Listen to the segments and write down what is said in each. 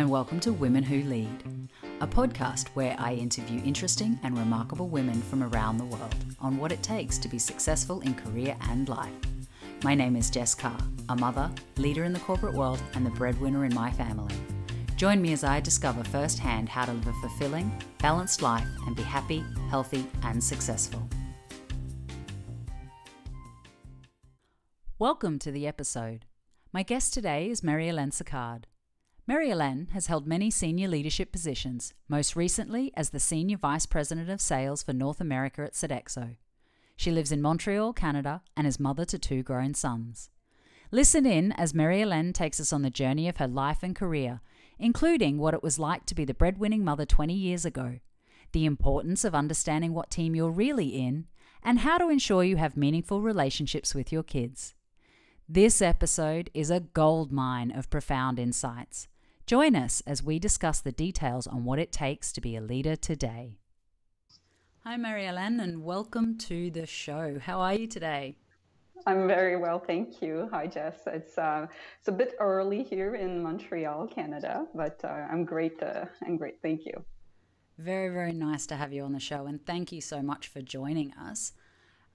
and welcome to Women Who Lead, a podcast where I interview interesting and remarkable women from around the world on what it takes to be successful in career and life. My name is Jess Carr, a mother, leader in the corporate world, and the breadwinner in my family. Join me as I discover firsthand how to live a fulfilling, balanced life and be happy, healthy, and successful. Welcome to the episode. My guest today is Marie-Helene Sicard. Marie-Helene has held many senior leadership positions, most recently as the Senior Vice President of Sales for North America at Sodexo. She lives in Montreal, Canada, and is mother to 2 grown sons. Listen in as Marie-Helene takes us on the journey of her life and career, including what it was like to be the breadwinning mother 20 years ago, the importance of understanding what team you're really in, and how to ensure you have meaningful relationships with your kids. This episode is a goldmine of profound insights. Join us as we discuss the details on what it takes to be a leader today. Hi, Marie-Helene, and welcome to the show. How are you today? I'm very well, thank you. Hi, Jess. It's a bit early here in Montreal, Canada, but I'm great. Thank you. Very, very nice to have you on the show, and thank you so much for joining us.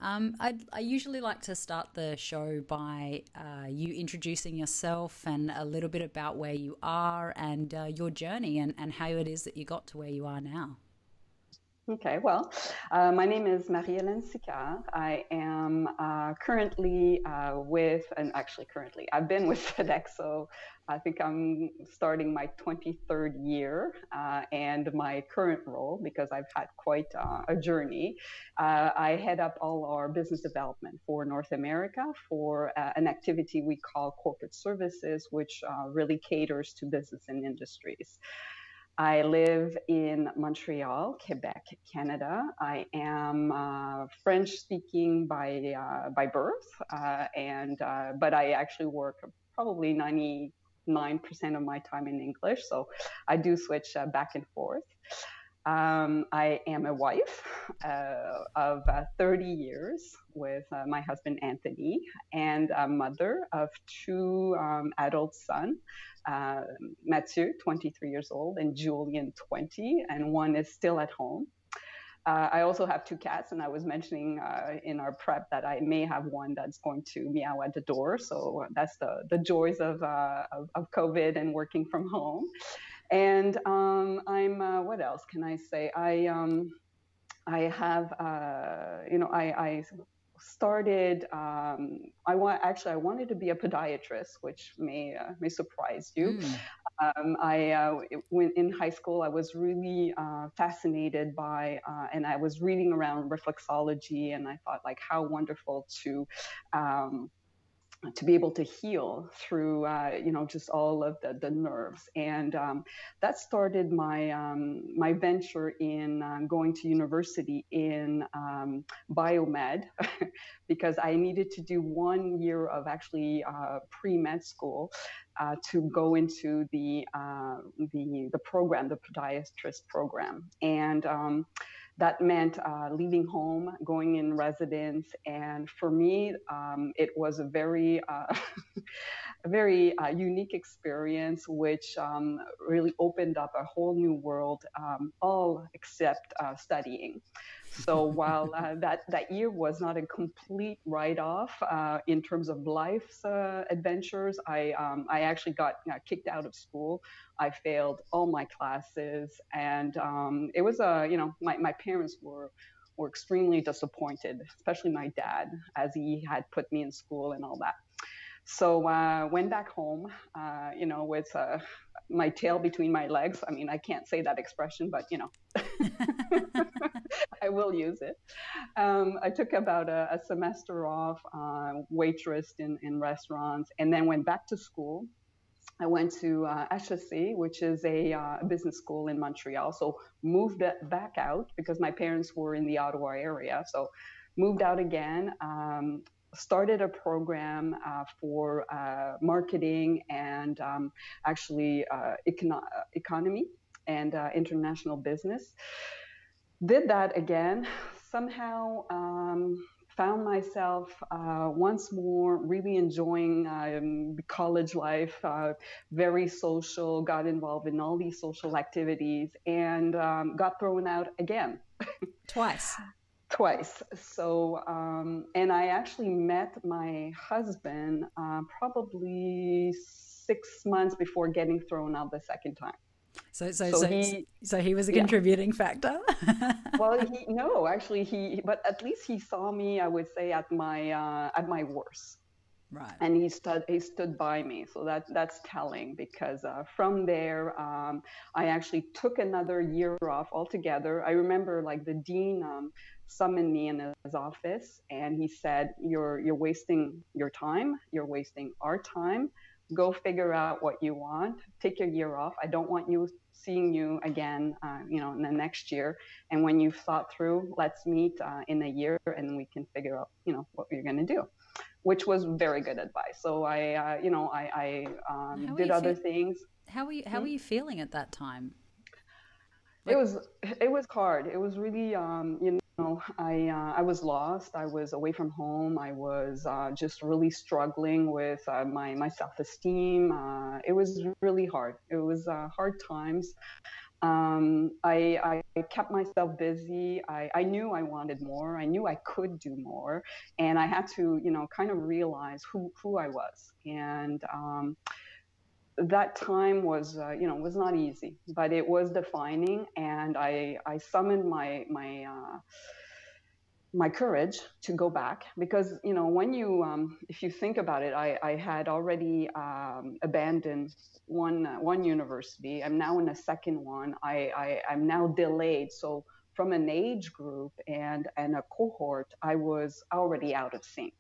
I usually like to start the show by you introducing yourself and a little bit about where you are and your journey and how it is that you got to where you are now. Okay, well, my name is Marie-Helene Sicard. I am currently I've been with Sodexo. I think I'm starting my 23rd year, and my current role, because I've had quite a journey, I head up all our business development for North America for an activity we call corporate services, which really caters to business and industries. I live in Montreal, Quebec, Canada. I am French-speaking by birth, but I actually work probably 99% of my time in English, so I do switch back and forth. I am a wife of 30 years with my husband Anthony, and a mother of 2 adult sons. Mathieu, 23 years old, and Julian, 20, and one is still at home. I also have 2 cats, and I was mentioning in our prep that I may have one that's going to meow at the door. So that's the joys of COVID and working from home. And I'm what else can I say? I have I started. I wanted to be a podiatrist, which may surprise you. When in high school, I was really fascinated by, and I was reading around reflexology, and I thought, like, how wonderful to be able to heal through, just all of the nerves. And that started my venture in going to university in biomed, because I needed to do 1 year of actually pre-med school to go into the program, the podiatrist program. And that meant leaving home, going in residence, and for me, it was a very, very unique experience, which really opened up a whole new world, all except studying. So while that year was not a complete write-off in terms of life's adventures, I actually got kicked out of school. I failed all my classes, and it was my parents were extremely disappointed, especially my dad, as he had put me in school and all that. So went back home, with my tail between my legs. I mean, I can't say that expression, but I will use it. I took about a semester off, waitressed in restaurants, and then went back to school. I went to HSC, which is a business school in Montreal. So moved back out because my parents were in the Ottawa area. So moved out again, started a program for marketing and economy and international business. Did that again, somehow found myself once more really enjoying college life, very social, got involved in all these social activities, and got thrown out again. Twice. Twice. So, and I actually met my husband probably 6 months before getting thrown out the second time. So he was a Yeah. contributing factor. Well, no, actually, but at least he saw me, I would say, at my worst. Right. And he stood by me, so that's telling, because from there I actually took another year off altogether. I remember, like, the dean summoned me in his office, and he said, you're wasting your time, you're wasting our time, go figure out what you want, take a year off, I don't want you seeing you again in the next year, and when you've thought through, let's meet in a year and we can figure out what you're going to do, which was very good advice. So I did other things. How were you feeling at that time? It was hard. It was really I was lost. I was away from home. I was just really struggling with my self-esteem. It was really hard. It was hard times. I kept myself busy. I knew I wanted more. I knew I could do more, and I had to, kind of realize who I was. And that time was not easy, but it was defining. And I summoned my courage to go back, because when if you think about it, I had already abandoned one university. I'm now in a second one. I'm now delayed, so from an age group and a cohort, I was already out of sync.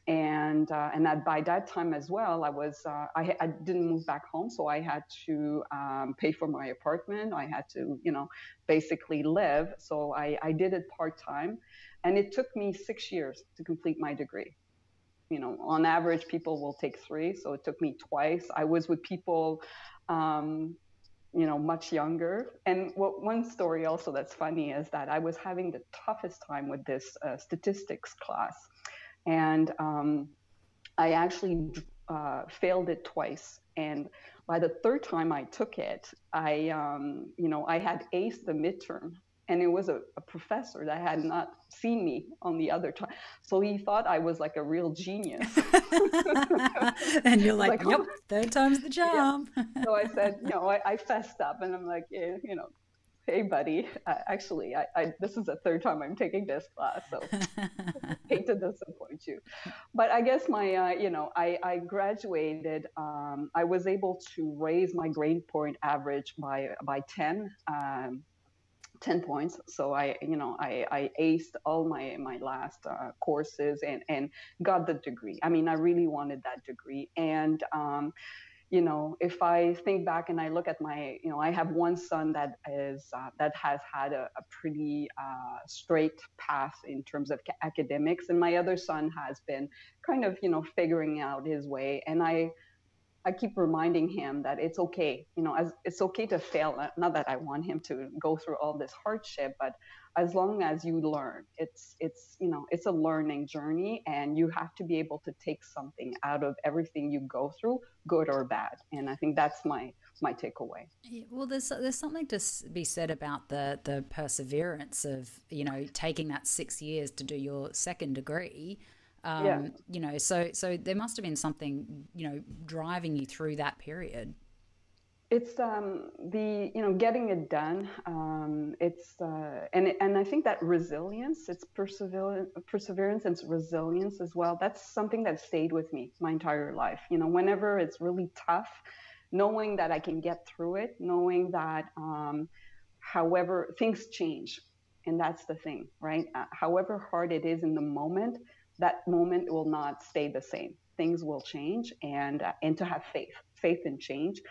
And that by that time as well, I didn't move back home, so I had to pay for my apartment. I had to basically live. So I did it part-time, and it took me 6 years to complete my degree. On average, people will take 3, so it took me twice. I was with people much younger. And one story also that's funny is that I was having the toughest time with this statistics class. And I actually failed it twice. And by the third time I took it, I had aced the midterm. And it was a professor that had not seen me on the other time. So he thought I was like a real genius. And you're like, yep, third time's the charm. Yeah. So I said, I fessed up, and I'm like, hey, buddy, actually, this is the third time I'm taking this class, so hate to disappoint you. But I guess I graduated. I was able to raise my grade point average by 10 points. So I aced all my last courses and got the degree. I mean, I really wanted that degree. And if I think back and I look at I have one son that has had a pretty straight path in terms of academics, and my other son has been kind of, figuring out his way. And I keep reminding him that it's okay, it's okay to fail. Not that I want him to go through all this hardship, but as long as you learn, it's a learning journey, and you have to be able to take something out of everything you go through, good or bad. And I think that's my takeaway. Well, there's something to be said about the perseverance of taking that 6 years to do your second degree. So there must have been something driving you through that period. It's getting it done. And I think that resilience, it's perseverance and resilience as well. That's something that stayed with me my entire life. Whenever it's really tough, knowing that I can get through it, knowing that however things change, and that's the thing, right? However hard it is in the moment, that moment will not stay the same. Things will change, and to have faith in change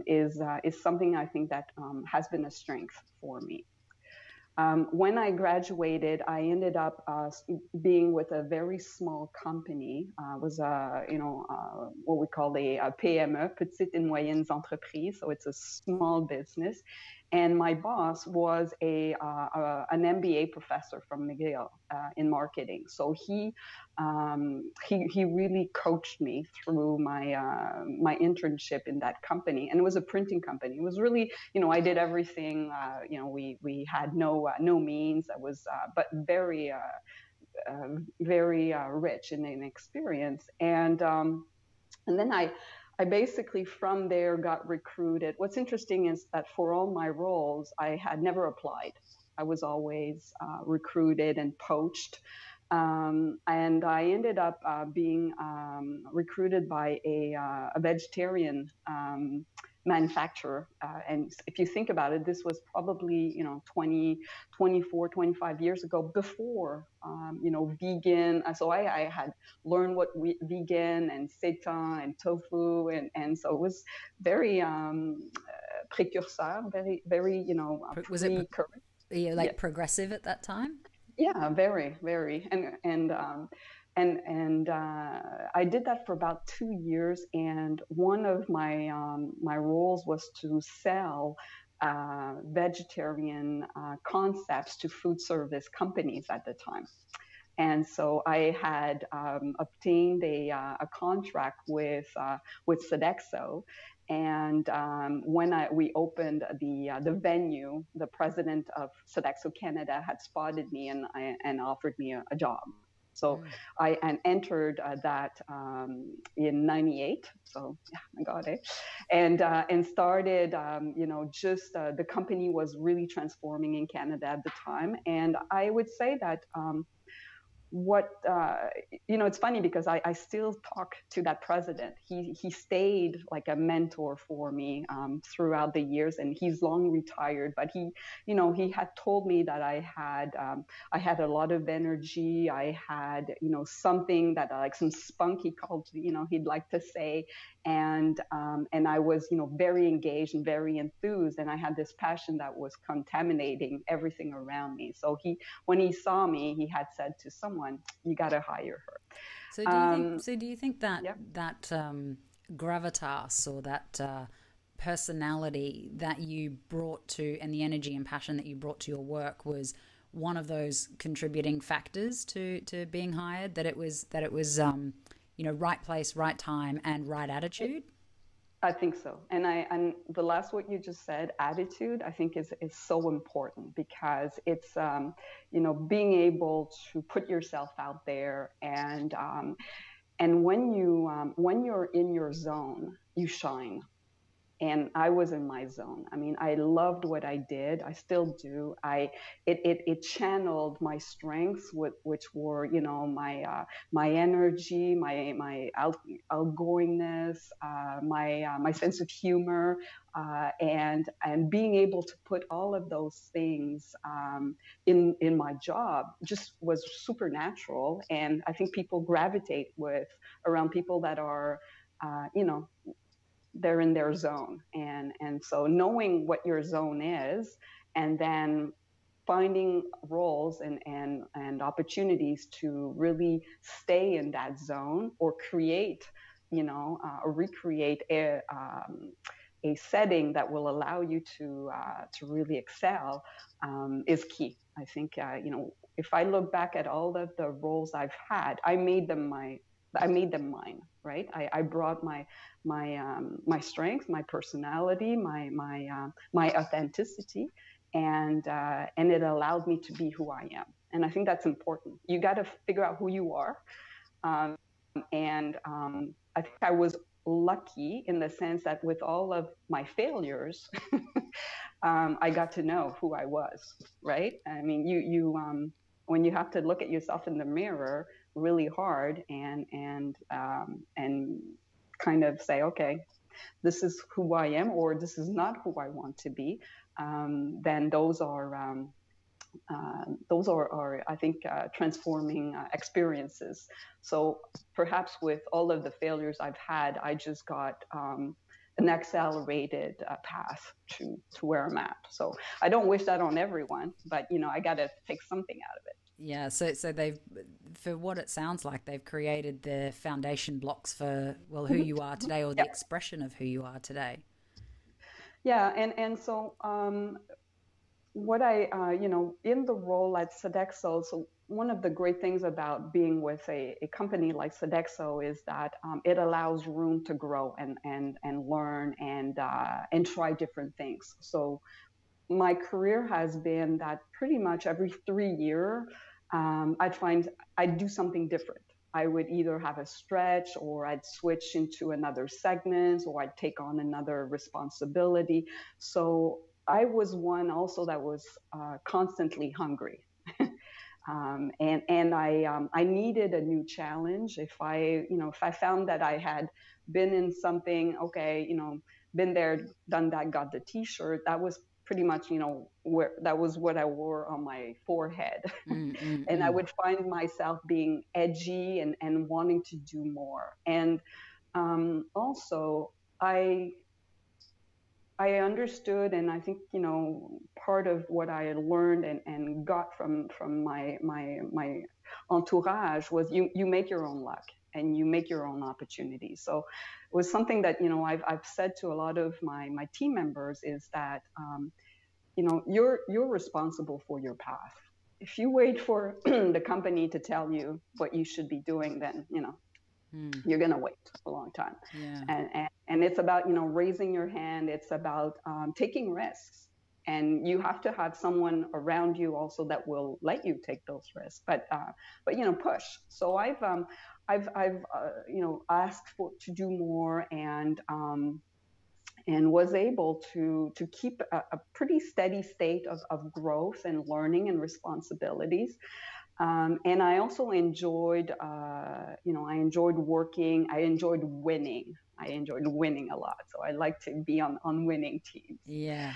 is something I think that has been a strength for me. When I graduated, I ended up being with a very small company. It was what we call a PME, Petites et Moyennes Entreprises. So it's a small business, And my boss was an MBA professor from McGill in marketing. So he really coached me through my internship in that company, and it was a printing company. It was really, I did everything. We had no means. I was but very very rich in experience, and then I basically from there got recruited. What's interesting is that for all my roles, I had never applied. I was always recruited and poached. And I ended up being recruited by a vegetarian manufacturer. And if you think about it, this was probably, 20, 24, 25 years ago before, vegan. So I had learned what vegan and seitan and tofu. And so it was very precursor, very, very, Was it progressive at that time? Yeah, very, very, and I did that for about 2 years. And one of my roles was to sell vegetarian concepts to food service companies at the time. And so I had obtained a contract with Sodexo. And when we opened the venue, the president of Sodexo Canada had spotted me and offered me a job. So I entered that in '98. So yeah, I got it, and started. Just the company was really transforming in Canada at the time, and I would say that. What it's funny because I still talk to that president. He stayed like a mentor for me throughout the years, and he's long retired. But he had told me that I had a lot of energy. I had something that like some spunk, he called, he'd like to say, and I was very engaged and very enthused, and I had this passion that was contaminating everything around me. So when he saw me, he had said to someone, you got to hire her. Do you think that gravitas, or that personality that you brought to, and the energy and passion that you brought to your work, was one of those contributing factors to being hired? That it was right place, right time, and right attitude? I think so. And the last what you just said, attitude, I think is so important, because it's being able to put yourself out there, and when you're in your zone, you shine. And I was in my zone. I mean, I loved what I did. I still do. It channeled my strengths, which were, my energy, my outgoingness, my sense of humor, and being able to put all of those things in my job just was supernatural. And I think people gravitate around people that are, they're in their zone. And so knowing what your zone is, and then finding roles and opportunities to really stay in that zone, or create, or recreate a setting that will allow you to really excel, is key. I think, if I look back at all of the roles I've had, I made them mine, right? I brought my strengths, my personality, my authenticity, and it allowed me to be who I am. And I think that's important. You got to figure out who you are, and I think I was lucky in the sense that with all of my failures, I got to know who I was. Right? I mean, you when you have to look at yourself in the mirror really hard and kind of say, okay, this is who I am, or this is not who I want to be, then those are I think, transforming experiences. So perhaps with all of the failures I've had, I just got an accelerated path to where I'm at. So I don't wish that on everyone, but I got to take something out of it. Yeah, so they've, for what it sounds like, they've created the foundation blocks for, well, who you are today, or the expression of who you are today. Yeah, and so what I, in the role at Sodexo, so one of the great things about being with a company like Sodexo is that it allows room to grow and learn and try different things. So my career has been that pretty much every 3 year, I'd find I'd do something different. I would either have a stretch or I'd switch into another segment or I'd take on another responsibility. So I was one also that was constantly hungry. And I needed a new challenge. If I found that I had been in something, okay, been there, done that, got the T-shirt, that was pretty much, where that was what I wore on my forehead. And I would find myself being edgy and wanting to do more. And also, I I understood, and I think part of what I learned and got from my entourage was you make your own luck and you make your own opportunities. So it was something that I've said to a lot of my team members is that you're responsible for your path. If you wait for the company to tell you what you should be doing, then you're going to wait a long time. Yeah. And it's about raising your hand. It's about taking risks, and you have to have someone around you also that will let you take those risks, but push. So I've asked for to do more, and was able to keep a pretty steady state of growth and learning and responsibilities. And I also enjoyed, I enjoyed working. I enjoyed winning. I enjoyed winning a lot. So I like to be on winning teams. Yeah.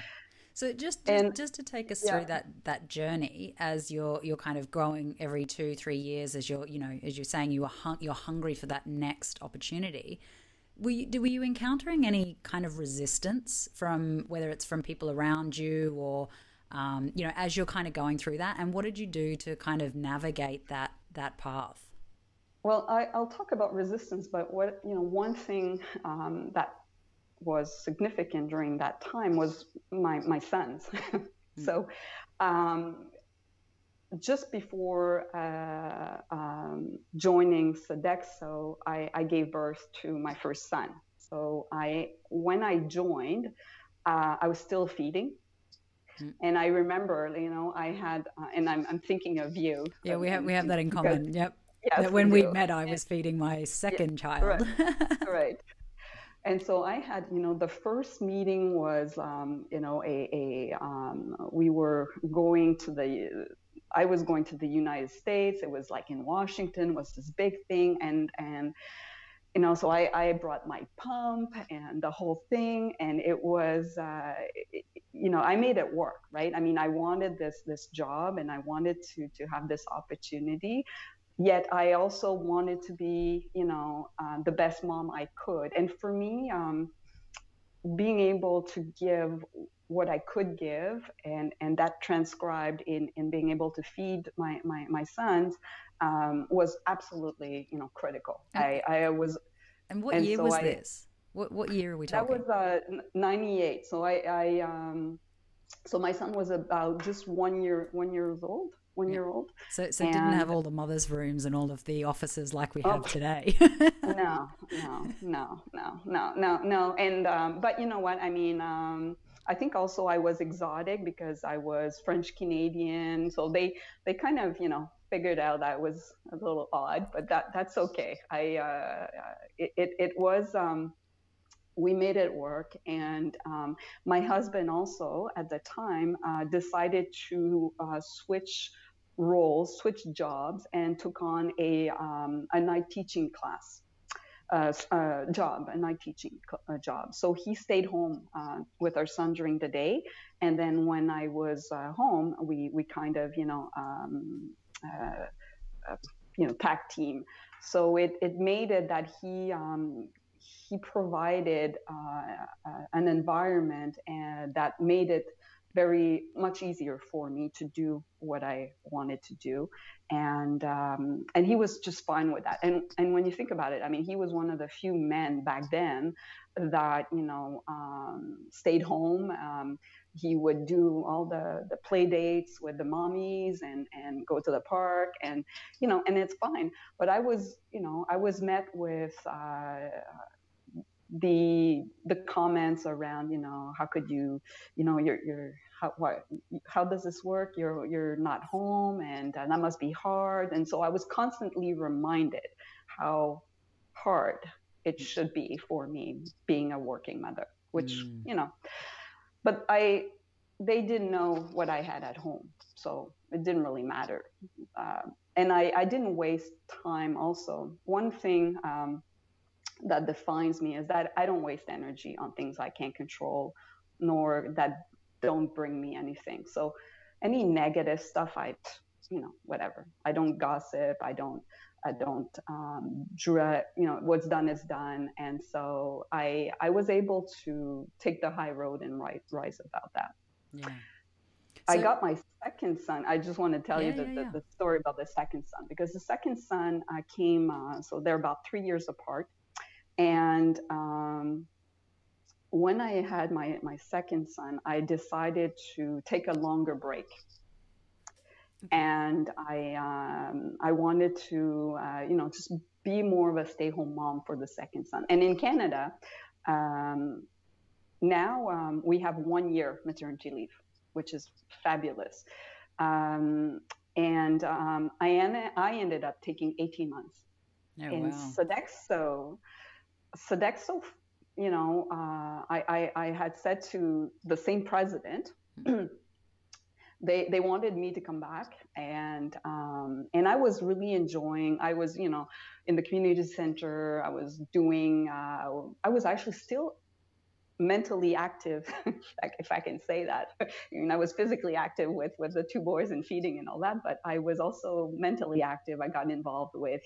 So just to take us Yeah. through that journey as you're kind of growing every 2-3 years, as you're saying you're hungry for that next opportunity. Were you encountering any kind of resistance from whether it's from people around you or as you're kind of going through that, and what did you do to kind of navigate that path? Well, I'll talk about resistance, but one thing that was significant during that time was my sons. So just before joining Sodexo, I gave birth to my first son. So when I joined, I was still feeding. And I remember, I had, and I'm thinking of you. Yeah, we have that in common. Yep. Yes, That when we met, I was feeding my second child. Right. Right. And so I had, the first meeting was, we were going to I was going to the United States. It was like in Washington was this big thing. And so I brought my pump and the whole thing. And it was, I made it work, right? I mean, I wanted this job and I wanted to have this opportunity. Yet I also wanted to be, the best mom I could. And for me, being able to give what I could give, and that transcribed in being able to feed my sons, was absolutely, critical. I was. And what year was this? What year are we talking? That was 98. So so my son was about just 1 year old. 1 year old. So it didn't have all the mothers' rooms and all of the offices like we have today. No. And but you know what? I mean, I think also I was exotic because I was French Canadian, so they kind of figured out I was a little odd, but that's okay. It was. We made it work, and my husband also at the time decided to switch roles, switch jobs, and took on a night teaching class a night teaching job. So he stayed home with our son during the day, and then when I was home, we kind of tag team. So it made it that he provided an environment and that made it very much easier for me to do what I wanted to do, and he was just fine with that. And when you think about it, I mean, he was one of the few men back then that stayed home. He would do all the play dates with the mommies and go to the park, and and it's fine. But I was met with the comments around, how could you're how does this work? You're not home, and that must be hard. And so I was constantly reminded how hard it should be for me being a working mother, which but they didn't know what I had at home, so it didn't really matter. And I didn't waste time. Also, one thing that defines me is that I don't waste energy on things I can't control, nor that don't bring me anything. So any negative stuff, whatever. I don't gossip. I don't what's done is done. And so I was able to take the high road and rise about that. Yeah. So, I got my second son. I just want to tell you the story about the second son, because the second son came, so they're about 3 years apart. And when I had my second son, I decided to take a longer break. And I wanted to, just be more of a stay-home mom for the second son. And in Canada, now we have 1 year maternity leave, which is fabulous. And I ended up taking 18 months. Oh, and wow. Sodexo, I had said to the same president, they wanted me to come back, and I was really enjoying. I was, in the community center. I was actually still mentally active, if I can say that. I was physically active with the 2 boys and feeding and all that, but I was also mentally active. I got involved with,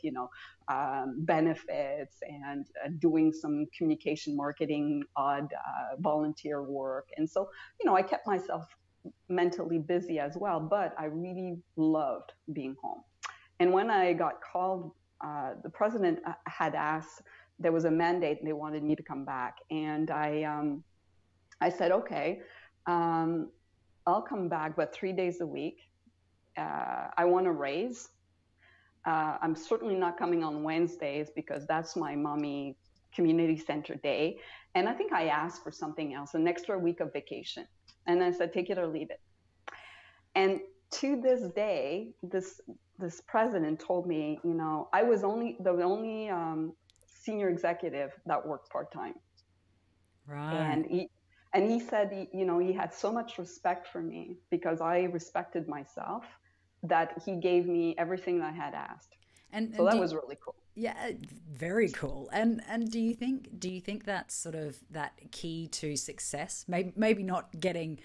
benefits and doing some communication marketing, odd volunteer work. And so, I kept myself mentally busy as well, but I really loved being home. And when I got called, the president had asked, there was a mandate and they wanted me to come back. And I said, okay, I'll come back, but 3 days a week. I want to raise. I'm certainly not coming on Wednesdays because that's my mommy community center day. And I think I asked for something else, an extra week of vacation. And I said, take it or leave it. And to this day, this president told me, I was the only senior executive that worked part-time. Right. And he said, he had so much respect for me because I respected myself, that he gave me everything I had asked. And so that was really cool. Yeah, very cool. And do you think that's sort of that key to success? Maybe not getting,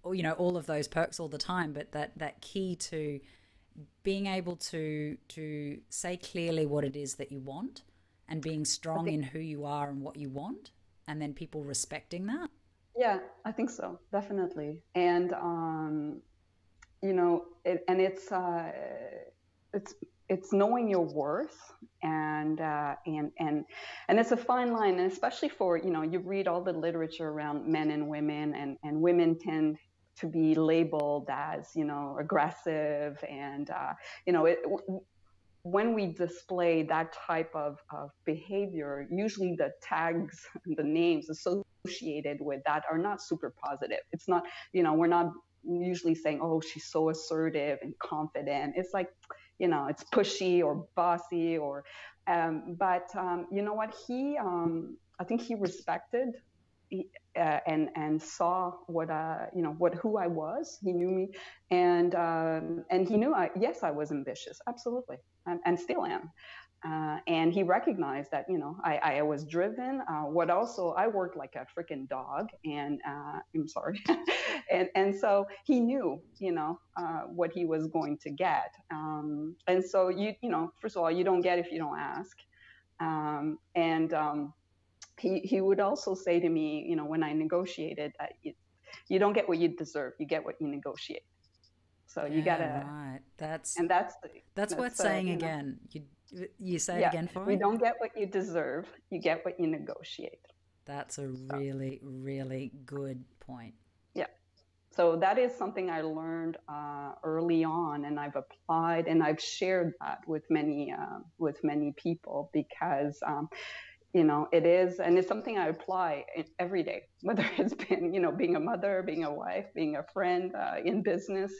all of those perks all the time, but that key to being able to say clearly what it is that you want, and being strong in who you are and what you want, and then people respecting that? Yeah, I think so, definitely. And it's knowing your worth, and it's a fine line, and especially for you read all the literature around men and women, and women tend to be labeled as aggressive, and when we display that type of behavior, usually the tags, the names associated with that are not super positive. It's not, we're not usually saying, oh, she's so assertive and confident. It's like, it's pushy or bossy, or, but you know what? I think he respected and saw who I was. He knew me, and he knew yes, I was ambitious, absolutely, and still am. And he recognized that I was driven. What also, I worked like a freaking dog, and I'm sorry, and so he knew what he was going to get. And so first of all, you don't get if you don't ask. He would also say to me, when I negotiated, you don't get what you deserve. You get what you negotiate. So you Yeah, gotta, right. and That's worth saying again. You say it yeah, again for you me? don't get what you deserve. You get what you negotiate. That's a So really, really good point. yeah. So that is something I learned early on, and I've applied and I've shared that with many people because it is, and it's something I apply every day, whether it's been being a mother, being a wife, being a friend, in business.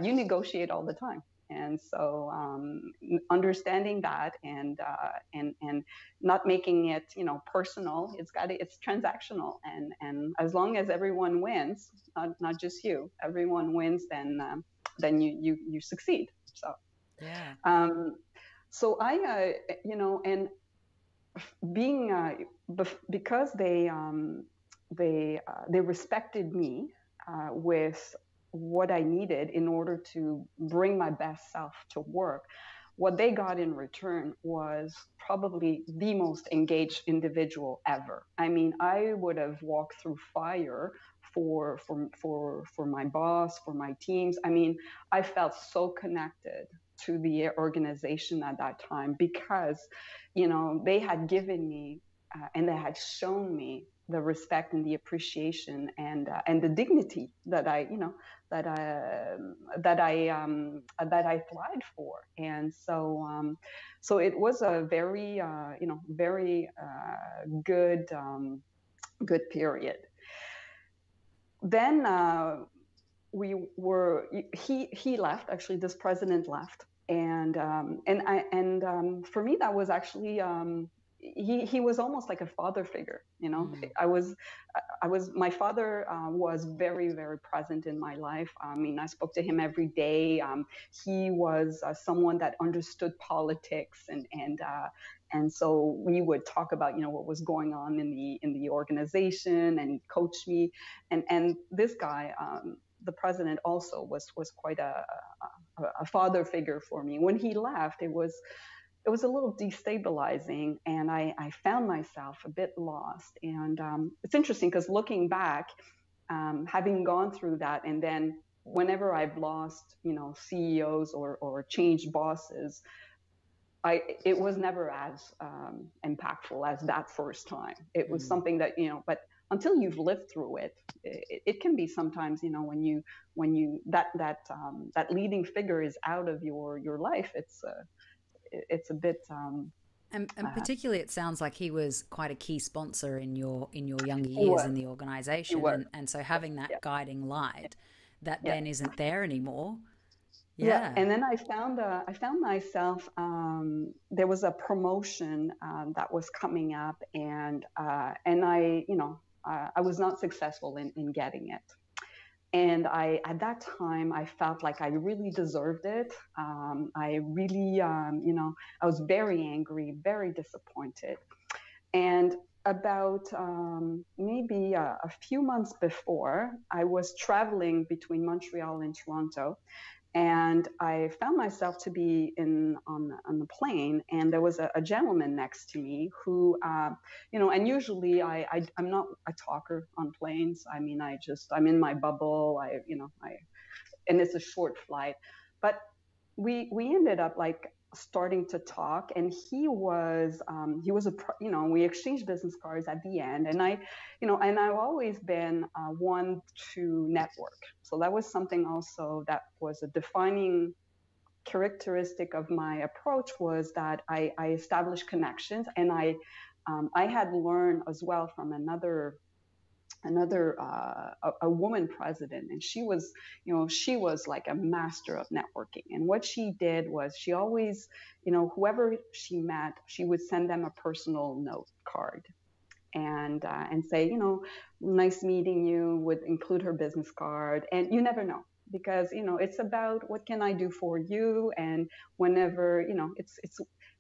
You negotiate all the time. And so understanding that and not making it personal, it's transactional, and as long as everyone wins, not just you, everyone wins, then you succeed. So Yeah. um, so and being because they respected me with what I needed in order to bring my best self to work. What they got in return was probably the most engaged individual ever. I mean, I would have walked through fire for my boss, for my teams. I mean, I felt so connected to the organization at that time because they had given me and they had shown me the respect and the appreciation and the dignity that I that I that I thrived for. And so it was a very very good period. Then we were he left, actually. This president left, and for me that was actually he was almost like a father figure. Mm. I was my father was very, very present in my life. I mean, I spoke to him every day. He was someone that understood politics, and so we would talk about what was going on in the organization, and he coached me. And this guy, the president, also was quite a father figure for me. When he left, it was a little destabilizing, and I found myself a bit lost. And it's interesting because looking back, having gone through that, and then whenever I've lost CEOs or changed bosses, it was never as impactful as that first time. It was Mm. something that but until you've lived through it can be sometimes when you that leading figure is out of your life. It's a bit And particularly, it sounds like he was quite a key sponsor in your younger he years was in the he organization, was and so having that yeah guiding light that yeah then isn't there anymore. yeah. Yeah. And then I found myself, there was a promotion that was coming up, and I was not successful in getting it. And at that time, I felt like I really deserved it. I really, I was very angry, very disappointed. And about maybe a few months before, I was traveling between Montreal and Toronto, and I found myself to be on the plane, and there was a gentleman next to me who, and usually I'm not a talker on planes. I mean, I'm in my bubble. And it's a short flight, but we ended up like starting to talk, and he was we exchanged business cards at the end, and I've always been one to network. So that was something also that was a defining characteristic of my approach, was that I established connections, and I had learned as well from another a woman president, and she was like a master of networking. And what she did was, she always, whoever she met, she would send them a personal note card, and say, nice meeting you, would include her business card. And you never know, because it's about what can I do for you. And whenever it's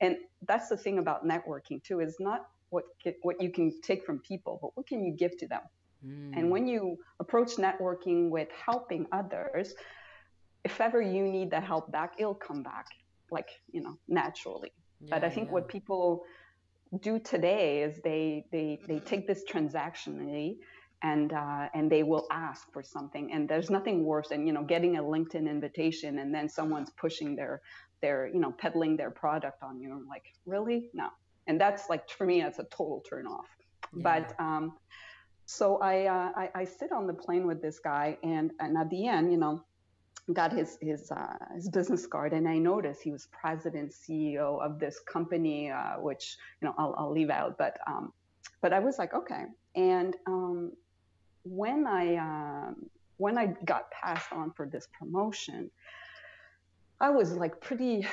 and that's the thing about networking too, is not what you can take from people, but what can you give to them. And Mm. when you approach networking with helping others, if ever you need the help back, it'll come back, like, naturally. But I Yeah, think yeah. what people do today is they take this transactionally, and they will ask for something. And there's nothing worse than, getting a LinkedIn invitation and then someone's pushing their peddling their product on you. I'm like, really? No. And that's like, for me, that's a total turn off. Yeah. But so I sit on the plane with this guy, and at the end, got his business card, and I noticed he was president CEO of this company, which I'll leave out, but I was like, okay. And when I got passed on for this promotion, I was like pretty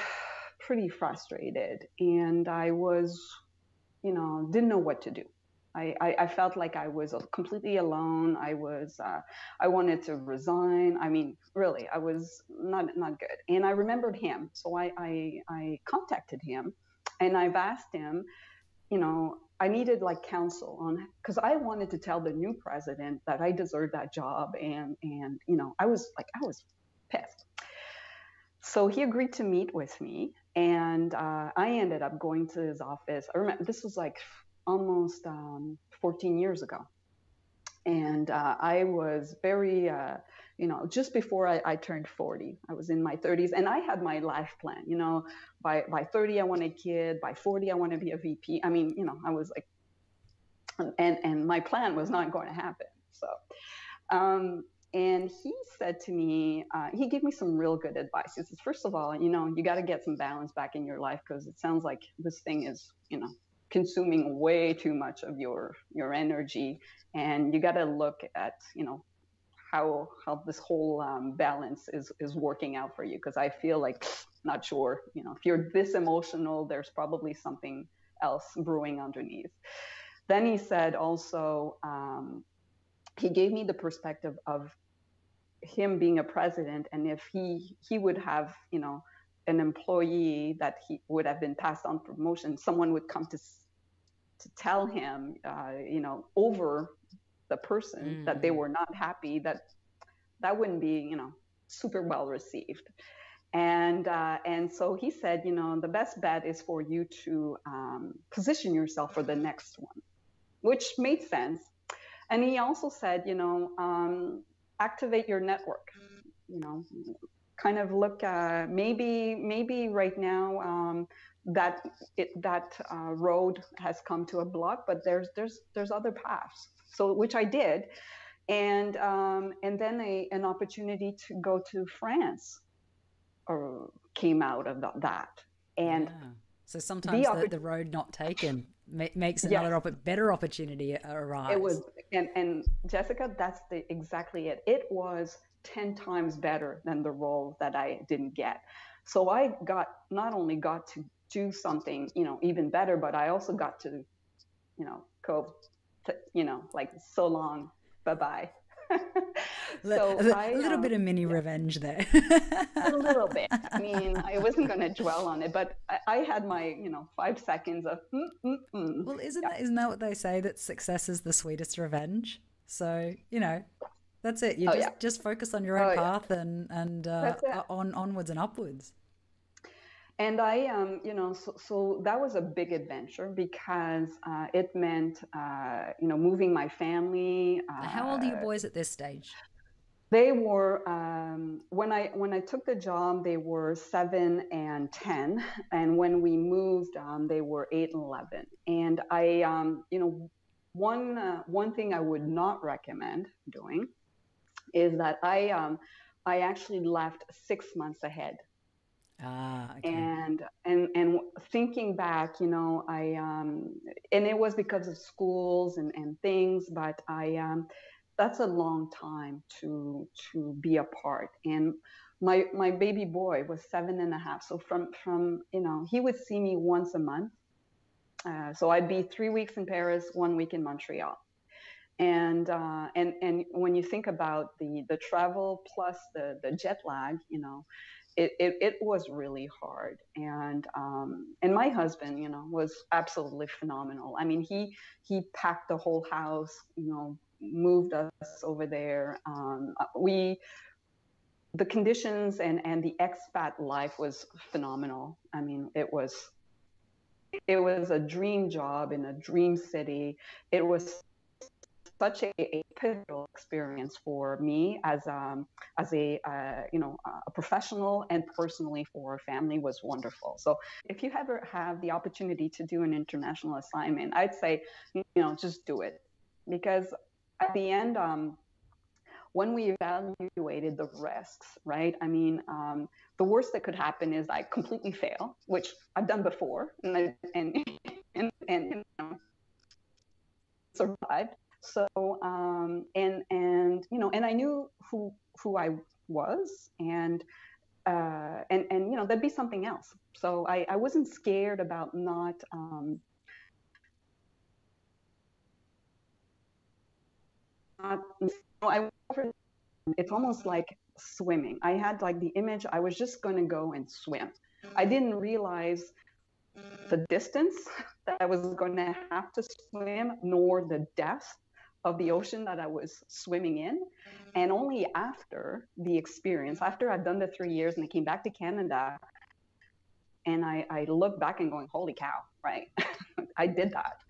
frustrated, and I was didn't know what to do. I felt like I was completely alone. I wanted to resign. I mean, really, I was not good. And I remembered him. So I contacted him, and I've asked him, I needed like counsel on, because I wanted to tell the new president that I deserved that job. And I was pissed. So he agreed to meet with me, and I ended up going to his office. I remember this was like almost 14 years ago. And I was very, just before I turned 40, I was in my 30s, and I had my life plan, by 30, I want a kid, by 40, I want to be a VP. I mean, I was like, and my plan was not going to happen. So, and he said to me, he gave me some real good advice. He says, first of all, you got to get some balance back in your life, because it sounds like this thing is, consuming way too much of your energy, and you got to look at how this whole balance is working out for you, because I feel like, not sure, if you're this emotional, there's probably something else brewing underneath. Then he said also, he gave me the perspective of him being a president, and if he would have an employee that he would have been passed on promotion, someone would come to tell him, over the person that they were not happy, that wouldn't be, super well received. And so he said, the best bet is for you to position yourself for the next one, which made sense. And he also said, activate your network, kind of look, maybe right now, that road has come to a block, but there's other paths. So, which I did, and then an opportunity to go to France came out of that. And yeah. So sometimes the road not taken makes another better opportunity arise. It was, and Jessica, that's exactly it. It was 10 times better than the role that I didn't get. So I not only got to do something, even better, but I also got to, go, like, so long, bye-bye. So a little bit of mini revenge there. A little bit. I mean, I wasn't going to dwell on it, but I had my, 5 seconds of. Well, isn't that what they say, that success is the sweetest revenge? So that's it. You just focus on your own path and onwards and upwards. And I, so that was a big adventure, because it meant, moving my family. How old are your boys at this stage? They were, when I took the job, they were 7 and 10. And when we moved, they were 8 and 11. And I, one thing I would not recommend doing is that I actually left 6 months ahead. Okay. And thinking back, I and it was because of schools and things, but that's a long time to be apart. And my baby boy was 7.5, so from he would see me once a month. So I'd be 3 weeks in Paris, 1 week in Montreal. And when you think about the travel plus the jet lag, it was really hard. And my husband, was absolutely phenomenal. I mean, he packed the whole house, moved us over there. The conditions and the expat life was phenomenal. I mean, it was a dream job in a dream city. It was such a pivotal experience for me as a professional, and personally for family was wonderful. So if you ever have the opportunity to do an international assignment, I'd say, just do it, because at the end, when we evaluated the risks, right? I mean, the worst that could happen is I completely fail, which I've done before, and survived. So and I knew who I was, and there'd be something else. So I wasn't scared about not. It's almost like swimming. I had like the image I was just going to go and swim. I didn't realize the distance that I was going to have to swim, nor the depth of the ocean that I was swimming in. And only after the experience, after I'd done the 3 years and I came back to Canada, and I look back and going, holy cow, right? I did that.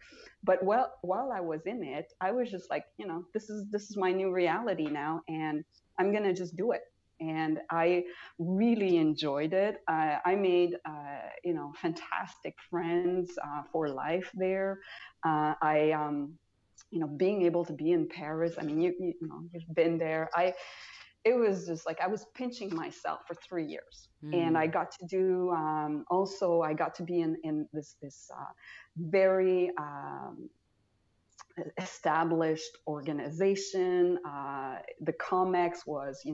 But while I was in it, I was just like, this is my new reality now, and I'm gonna just do it. And I really enjoyed it. I made, fantastic friends for life there. Being able to be in Paris. I mean, you've been there. It was just like I was pinching myself for 3 years, and I got to do. Also, I got to be in this very established organization. The COMEX was,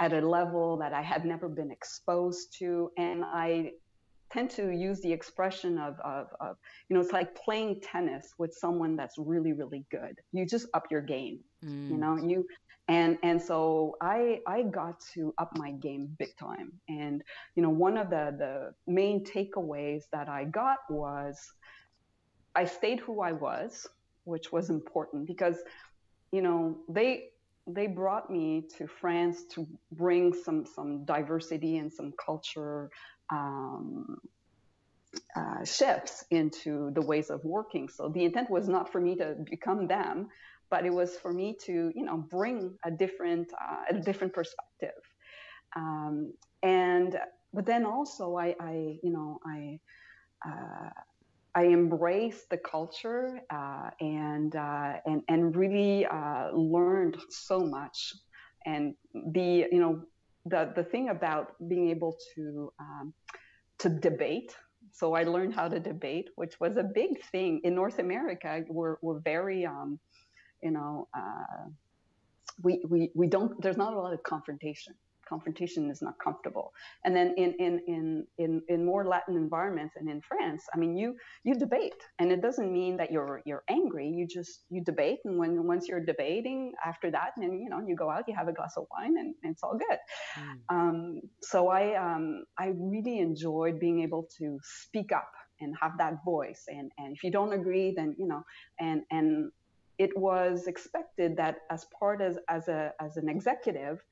at a level that I had never been exposed to, and I tend to use the expression of it's like playing tennis with someone that's really, really good. You just up your game, and so I got to up my game big time. And one of the main takeaways that I got was I stayed who I was, which was important, because they brought me to France to bring some diversity and some culture shifts into the ways of working. So the intent was not for me to become them, but it was for me to bring a different perspective. But then also I embraced the culture and really learned so much. And the thing about being able to debate. So I learned how to debate, which was a big thing in North America. We're very we don't. There's not a lot of confrontation. Confrontation is not comfortable. And then in more Latin environments and in France, I mean, you debate, and it doesn't mean that you're angry. You debate, and once you're debating, after that, then you go out, you have a glass of wine, and it's all good. So I really enjoyed being able to speak up and have that voice, and if you don't agree, then and it was expected that as an executive,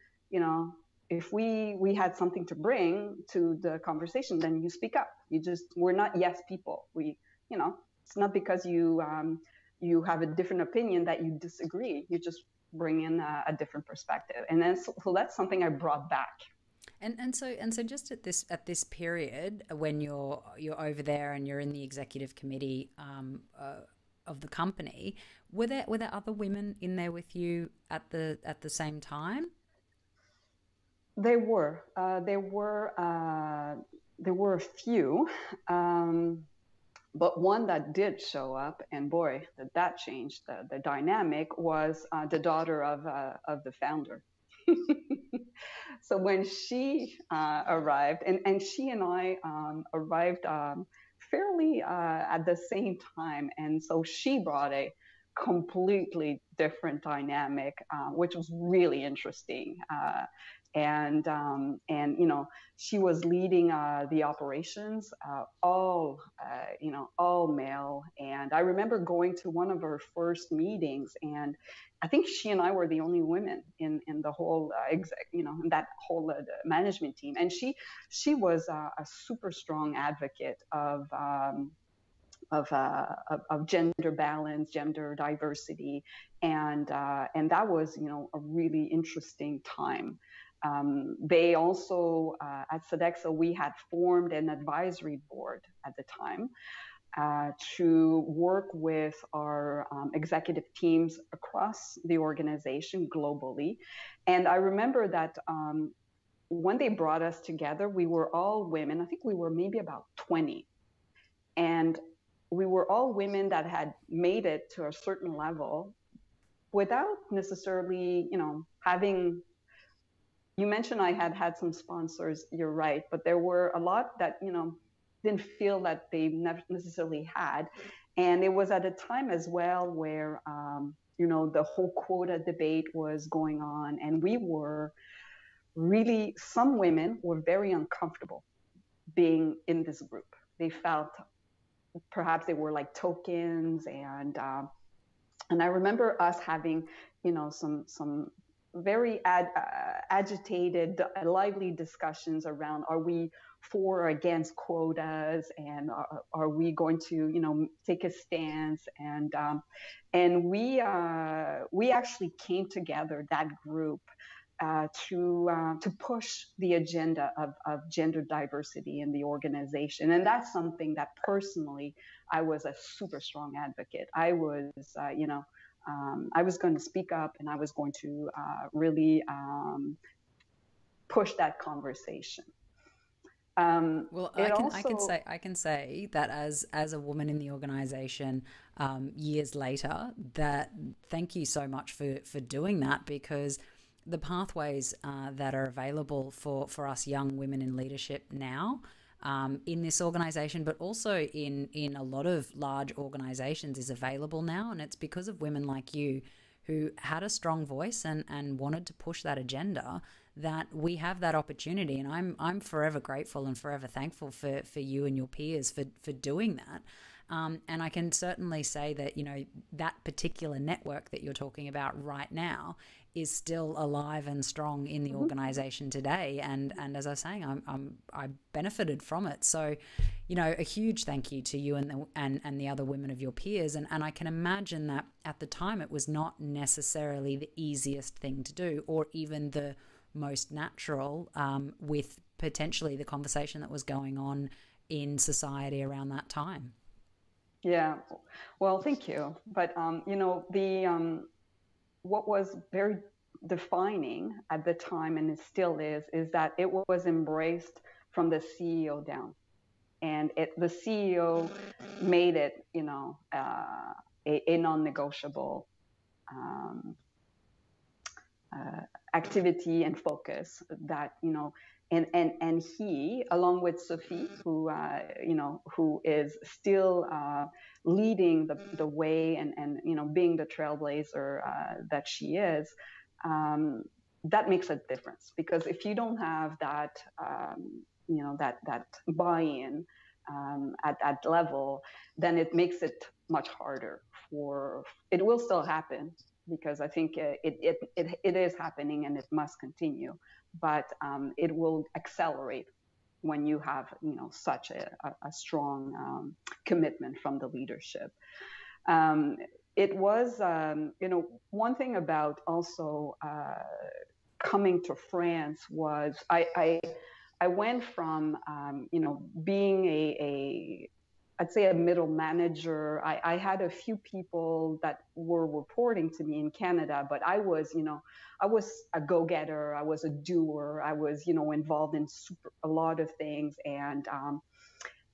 if we had something to bring to the conversation, then you speak up. We're not yes people. It's not because you have a different opinion that you disagree. You just bring in a different perspective. And then so that's something I brought back. And so just at this period when you're over there and you're in the executive committee of the company, were there other women in there with you at the same time? There were a few, but one that did show up, and boy, that changed the dynamic, was the daughter of the founder. So when she arrived, and she and I arrived fairly at the same time, and so she brought a completely different dynamic, which was really interesting. And she was leading the operations, all male. And I remember going to one of her first meetings, and I think she and I were the only women in the whole in that whole management team. And she was a super strong advocate of of gender balance, gender diversity, and that was, a really interesting time. They also, at Sodexo, we had formed an advisory board at the time to work with our executive teams across the organization globally. And I remember that when they brought us together, we were all women. I think we were maybe about 20. And we were all women that had made it to a certain level without necessarily, having, you mentioned I had some sponsors, you're right, but there were a lot that, didn't feel that they necessarily had. And it was at a time as well where, the whole quota debate was going on. And we were really, some women were very uncomfortable being in this group. They felt perhaps they were like tokens, and I remember us having, some very agitated, lively discussions around: are we for or against quotas, and are we going to, take a stance? And we actually came together, that group, to push the agenda of gender diversity in the organization. And that's something that personally I was a super strong advocate. I was, I was going to speak up, and I was going to really push that conversation. Well, I can say that as a woman in the organization, years later, that thank you so much for doing that, because the pathways that are available for us young women in leadership now, in this organization, but also in a lot of large organizations, is available now. And it's because of women like you who had a strong voice and wanted to push that agenda, that we have that opportunity. And I'm forever grateful and forever thankful for you and your peers for doing that. And I can certainly say that, that particular network that you're talking about right now is still alive and strong in the organization today. And as I was saying, I benefited from it. So, a huge thank you to you and the other women of your peers. And I can imagine that at the time it was not necessarily the easiest thing to do, or even the most natural, with potentially the conversation that was going on in society around that time. Yeah, well, thank you. But what was very defining at the time, and it still is that it was embraced from the CEO down, and the CEO made it, a non-negotiable activity and focus that, and he, along with Sophie, who is still leading the way and being the trailblazer that she is, that makes a difference. Because if you don't have that, that buy-in at that level, then it makes it much harder. It will still happen, because I think it is happening and it must continue, but it will accelerate when you have such a strong commitment from the leadership. It was one thing about also coming to France was I went from being I'd say a middle manager. I had a few people that were reporting to me in Canada, but I was a go-getter. I was a doer. I was, involved in a lot of things. And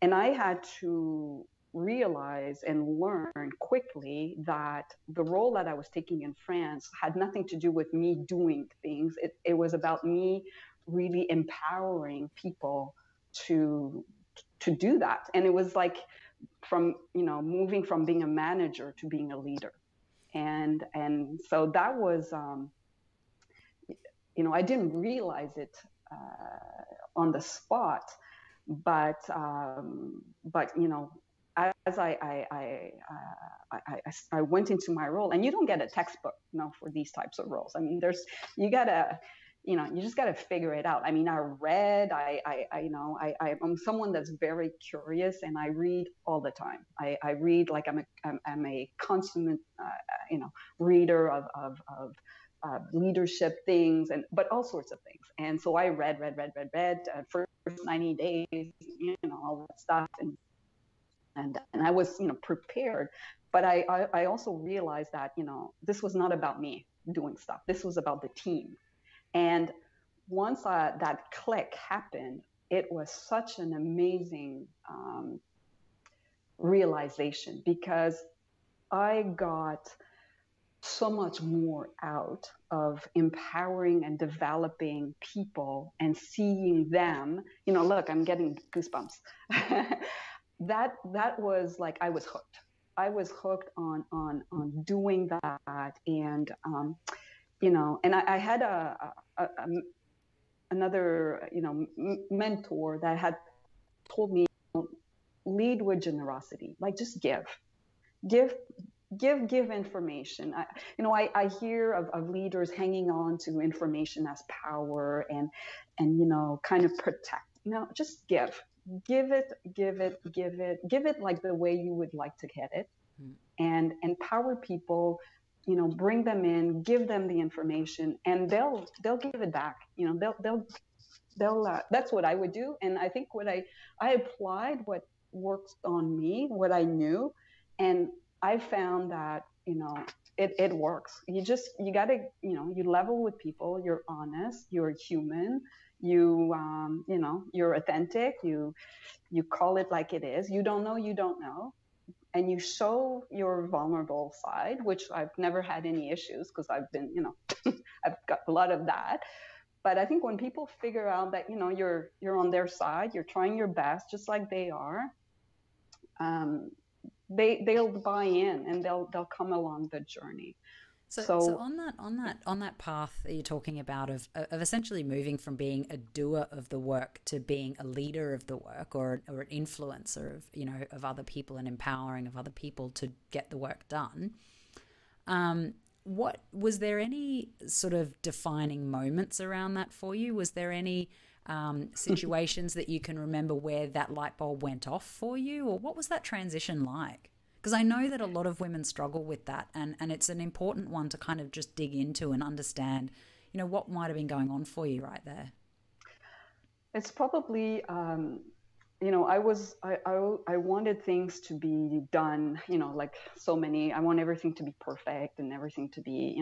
I had to realize and learn quickly that the role that I was taking in France had nothing to do with me doing things. It was about me really empowering people to do that. And it was like from, moving from being a manager to being a leader. And so that was, I didn't realize it on the spot, but as I went into my role, and you don't get a textbook, for these types of roles. I mean, you just got to figure it out. I mean, I read, I'm someone that's very curious, and I read all the time. I read like I'm a consummate, reader of leadership things, but all sorts of things. And so I read, first 90 days, all that stuff. And I was, prepared. But I also realized that, this was not about me doing stuff. This was about the team. And once that click happened, it was such an amazing realization, because I got so much more out of empowering and developing people and seeing them, look, I'm getting goosebumps. that was like, I was hooked. I was hooked on doing that. And, and I had another, mentor that had told me, lead with generosity, like just give information. I hear of leaders hanging on to information as power and kind of protect. Just give it like the way you would like to get it, and empower people. Bring them in, give them the information, and they'll give it back. They'll that's what I would do. And I think I applied what worked on me, what I knew, and I found that it works. You gotta you level with people. You're honest. You're human. You're authentic. You call it like it is. You don't know, and you show your vulnerable side, which I've never had any issues, because I've been I've got a lot of that. But I think when people figure out that you're on their side, you're trying your best, just like they are, they'll buy in, and they'll come along the journey. So on that path that you're talking about of essentially moving from being a doer of the work to being a leader of the work, or an influencer of other people, and empowering of other people to get the work done. What was there any sort of defining moments around that for you? Was there any situations that you can remember where that light bulb went off for you, or what was that transition like? Because I know that a lot of women struggle with that, and it's an important one to kind of just dig into and understand, what might have been going on for you right there. It's probably, I wanted things to be done, like so many. I want everything to be perfect and everything to be,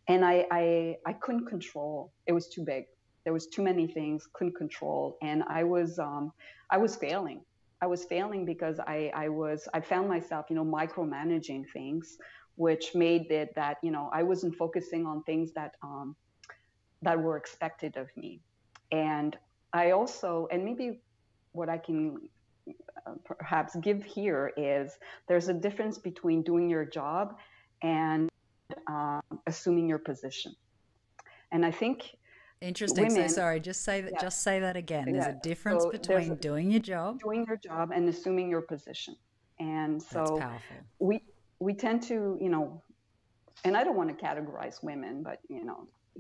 and I couldn't control. It was too big. There was too many things, couldn't control, and I was failing. I was failing because I found myself, micromanaging things, which made it that, I wasn't focusing on things that were expected of me. And I also, and maybe what I can perhaps give here is, there's a difference between doing your job and assuming your position. And I think, interesting. Women, so sorry, just say that. Yeah. Just say that again. There's a difference between doing your job and assuming your position. And so that's powerful. We tend to, and I don't want to categorize women, but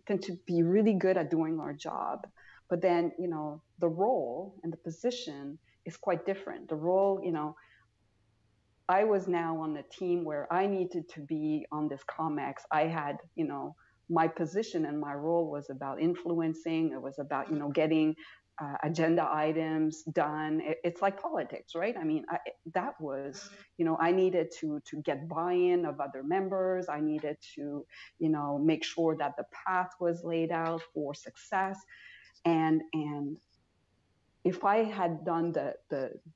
tend to be really good at doing our job. But then, the role and the position is quite different. The role, I was now on a team where I needed to be on this COMEX. I had, my position and my role was about influencing. It was about, getting agenda items done. It's like politics, right? I mean, that was, I needed to get buy-in of other members. I needed to, make sure that the path was laid out for success. And if I had done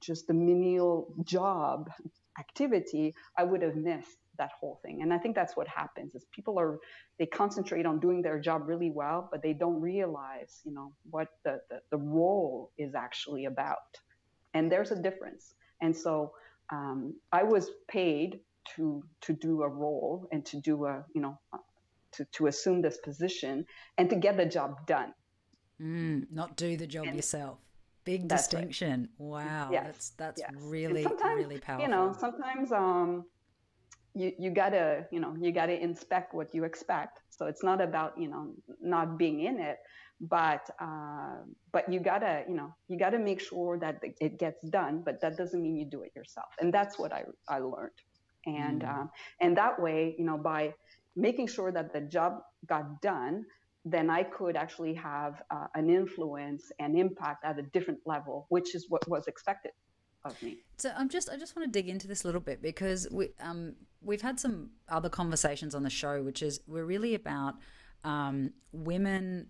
just the menial job activity, I would have missed that whole thing. And I think that's what happens, is people they concentrate on doing their job really well, but they don't realize, what the role is actually about. And there's a difference. And so I was paid to do a role, and to do to assume this position, and to get the job done. Not do the job yourself. Big distinction. Right. Wow. Yes. That's really, really powerful. Sometimes, you gotta, you gotta inspect what you expect. So it's not about, not being in it, but you gotta, you gotta make sure that it gets done. But that doesn't mean you do it yourself. And that's what I learned. And that way, by making sure that the job got done, then I could actually have an influence and impact at a different level, which is what was expected of me. So I just want to dig into this a little bit, because we've had some other conversations on the show, which is we're really about women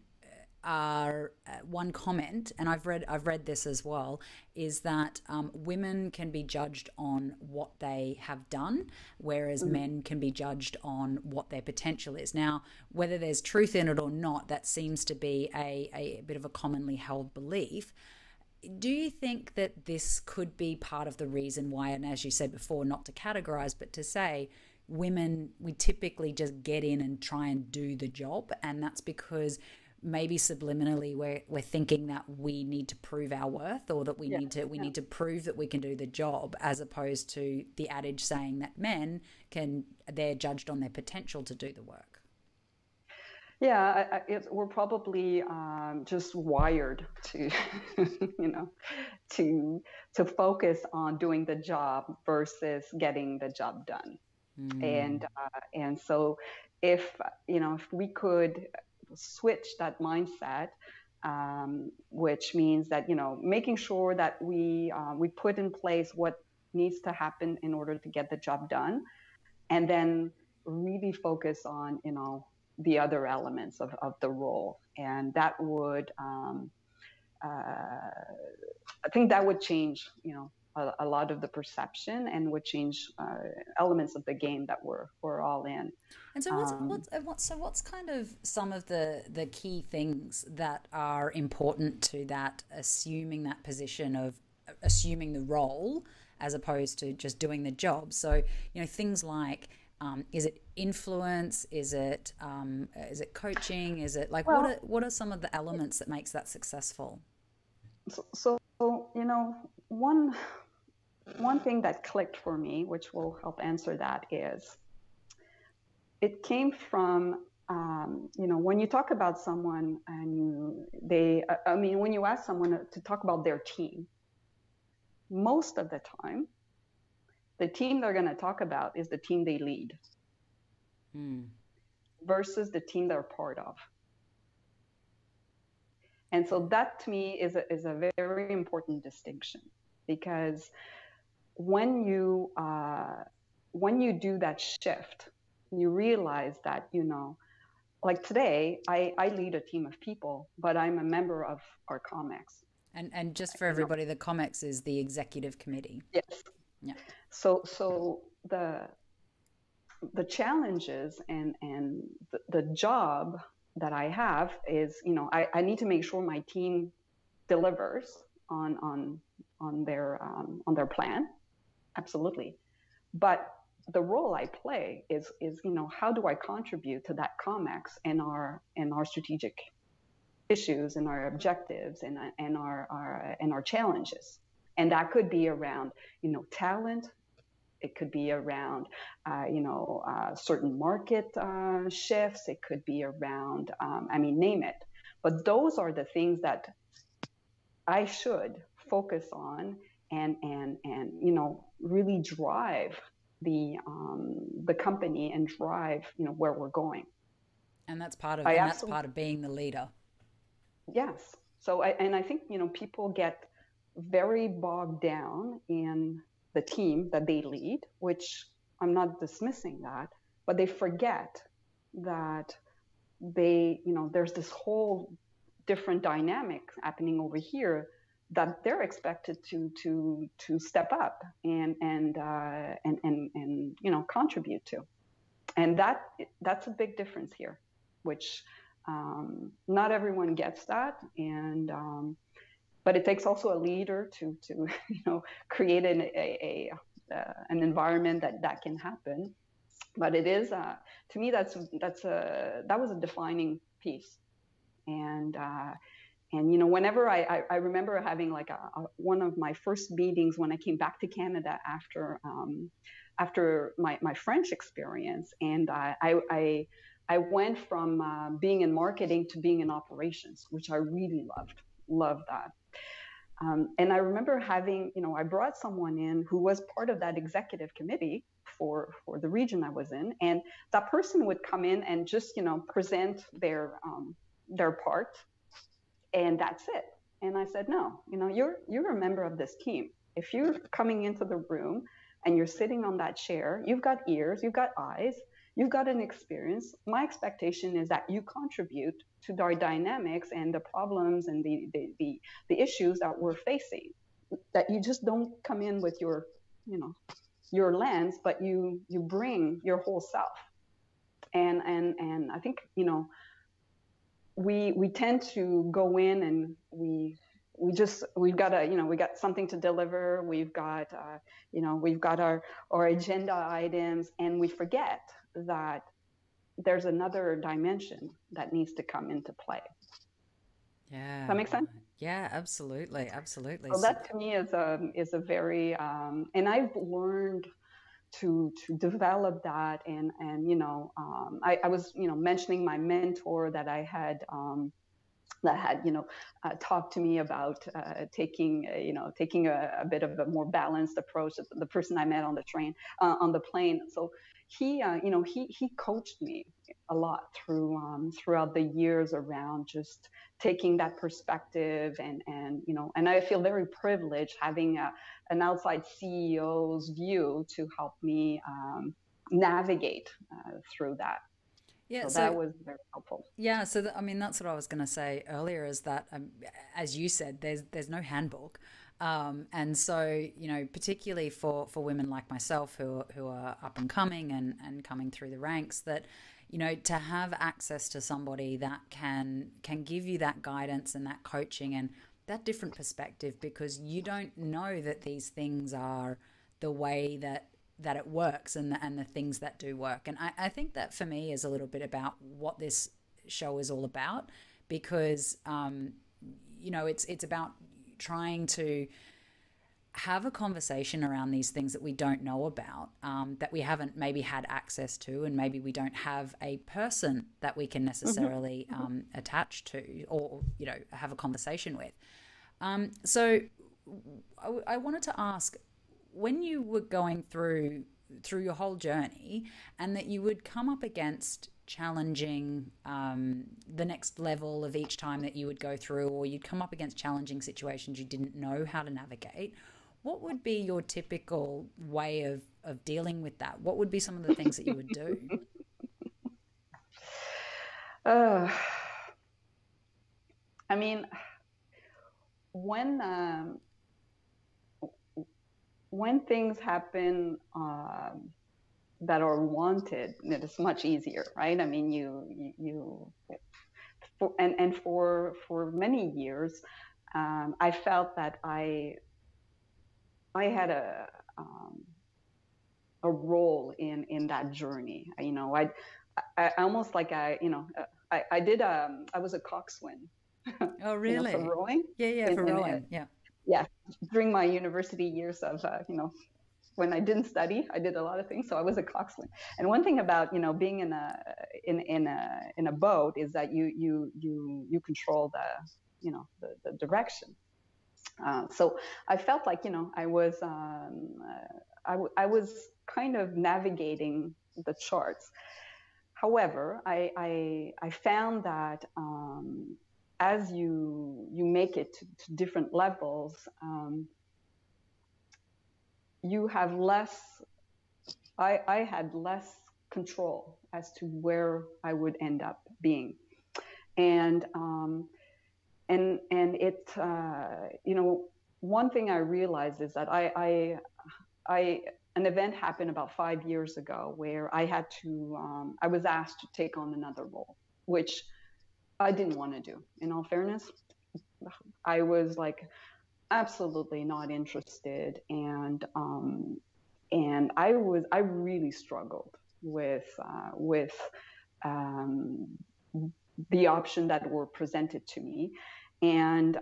are one comment, and I've read this as well, is that women can be judged on what they have done, whereas men can be judged on what their potential is. Now, whether there's truth in it or not, that seems to be a bit of a commonly held belief. Do you think that this could be part of the reason why, and as you said before, not to categorize, but to say women, we typically just get in and try and do the job, and that's because maybe subliminally we're thinking that we need to prove our worth, or that we need to prove that we can do the job, as opposed to the adage saying that men they're judged on their potential to do the work? Yeah, we're probably just wired to, to focus on doing the job versus getting the job done. And so if we could switch that mindset, which means that making sure that we put in place what needs to happen in order to get the job done, and then really focus on the other elements of the role. And that would I think that would change a lot of the perception, and would change elements of the game that we're all in. And so what's kind of some of the key things that are important to that, assuming that position of assuming the role as opposed to just doing the job? So things like is it influence? Is it coaching? Is it like, what are some of the elements that makes that successful? So one thing that clicked for me, which will help answer that, is it came from when you talk about someone and when you ask someone to talk about their team, most of the time, the team they're going to talk about is the team they lead versus the team they're part of. And so that to me is a very important distinction, because when you do that shift, you realize that, like today, I lead a team of people, but I'm a member of our COMEX. And just for everybody, the COMEX is the executive committee. Yes. Yeah. So the challenges and the job that I have is, I need to make sure my team delivers on their plan. Absolutely. But the role I play is how do I contribute to that COMEX and our strategic issues and our objectives and our challenges. And that could be around, talent. It could be around, certain market shifts. It could be around, name it. But those are the things that I should focus on and really drive the company and drive, where we're going. And that's part of being the leader. Yes. So I think, people get very bogged down in the team that they lead, which I'm not dismissing that, but they forget that there's this whole different dynamic happening over here that they're expected to step up and contribute to. And that's a big difference here, which not everyone gets that. And but it takes also a leader to create an environment that can happen. But it is to me that was a defining piece, and And, you know, whenever I remember having like one of my first meetings when I came back to Canada after my French experience, and I went from being in marketing to being in operations, which I really loved that. And I remember having, you know, I brought someone in who was part of that executive committee for the region I was in, and that person would come in and just, you know, present their part, and that's it. And I said, no, you know, you're a member of this team. If you're coming into the room and you're sitting on that chair, you've got ears, you've got eyes, you've got an experience. My expectation is that you contribute to our dynamics and the problems and the issues that we're facing. That you just don't come in with your, you know, your lens, but you bring your whole self. And I think, you know, we tend to go in and we've got a, you know, we got something to deliver, we've got you know, we've got our agenda items, and we forget that there's another dimension that needs to come into play. Yeah. Does that make sense? Yeah, absolutely. Absolutely. So that to me is a very and I've learned to develop that, and you know, I was, you know, mentioning my mentor that I had you know, talked to me about taking a bit of a more balanced approach. The person I met on the on the plane. So he you know, he coached me a lot throughout the years around just taking that perspective, and you know, and I feel very privileged having an outside CEO's view to help me navigate through that. Yeah, so that was very helpful. Yeah, so I mean, that's what I was going to say earlier, is that, as you said, there's no handbook, and so, you know, particularly for women like myself who are up and coming and coming through the ranks, that, you know, to have access to somebody that can give you that guidance and that coaching and that different perspective, because you don't know that these things are the way that it works, and the things that do work. And I think that for me is a little bit about what this show is all about, because you know, it's about trying to have a conversation around these things that we don't know about, that we haven't maybe had access to, and maybe we don't have a person that we can necessarily attach to, or, you know, have a conversation with. So I wanted to ask, when you were going through your whole journey, and that you would come up against challenging the next level of each time that you would go through, or you'd come up against challenging situations you didn't know how to navigate, what would be your typical way of dealing with that? What would be some of the things that you would do? I mean, when things happen that are wanted, it's much easier, right? I mean, for many years, I felt that I had a role in that journey. You know, I almost like I was a coxswain. Oh, really? You know, for rowing. Yeah, for rowing. Yeah. Yeah, during my university years of, you know, when I didn't study, I did a lot of things. So I was a coxswain. And one thing about, you know, being in a boat is that you control the direction. So I felt like, you know, I was kind of navigating the charts. However, I found that as you make it to different levels, you have less. I had less control as to where I would end up being, and it, you know, one thing I realized is that an event happened about 5 years ago where I had to, I was asked to take on another role, which I didn't want to do. In all fairness, I was like absolutely not interested, and I really struggled with the option that were presented to me, And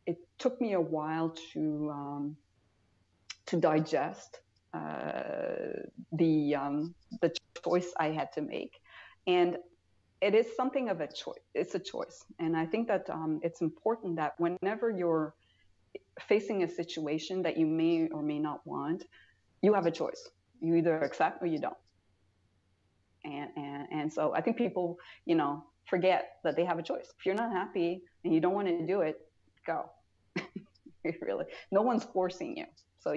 it took me a while to digest the choice I had to make. And it is something of a choice. It's a choice. And I think that it's important that whenever you're facing a situation that you may or may not want, you have a choice. You either accept or you don't. And so I think people, forget that they have a choice. If you're not happy and you don't want to do it, go. Really, no one's forcing you. So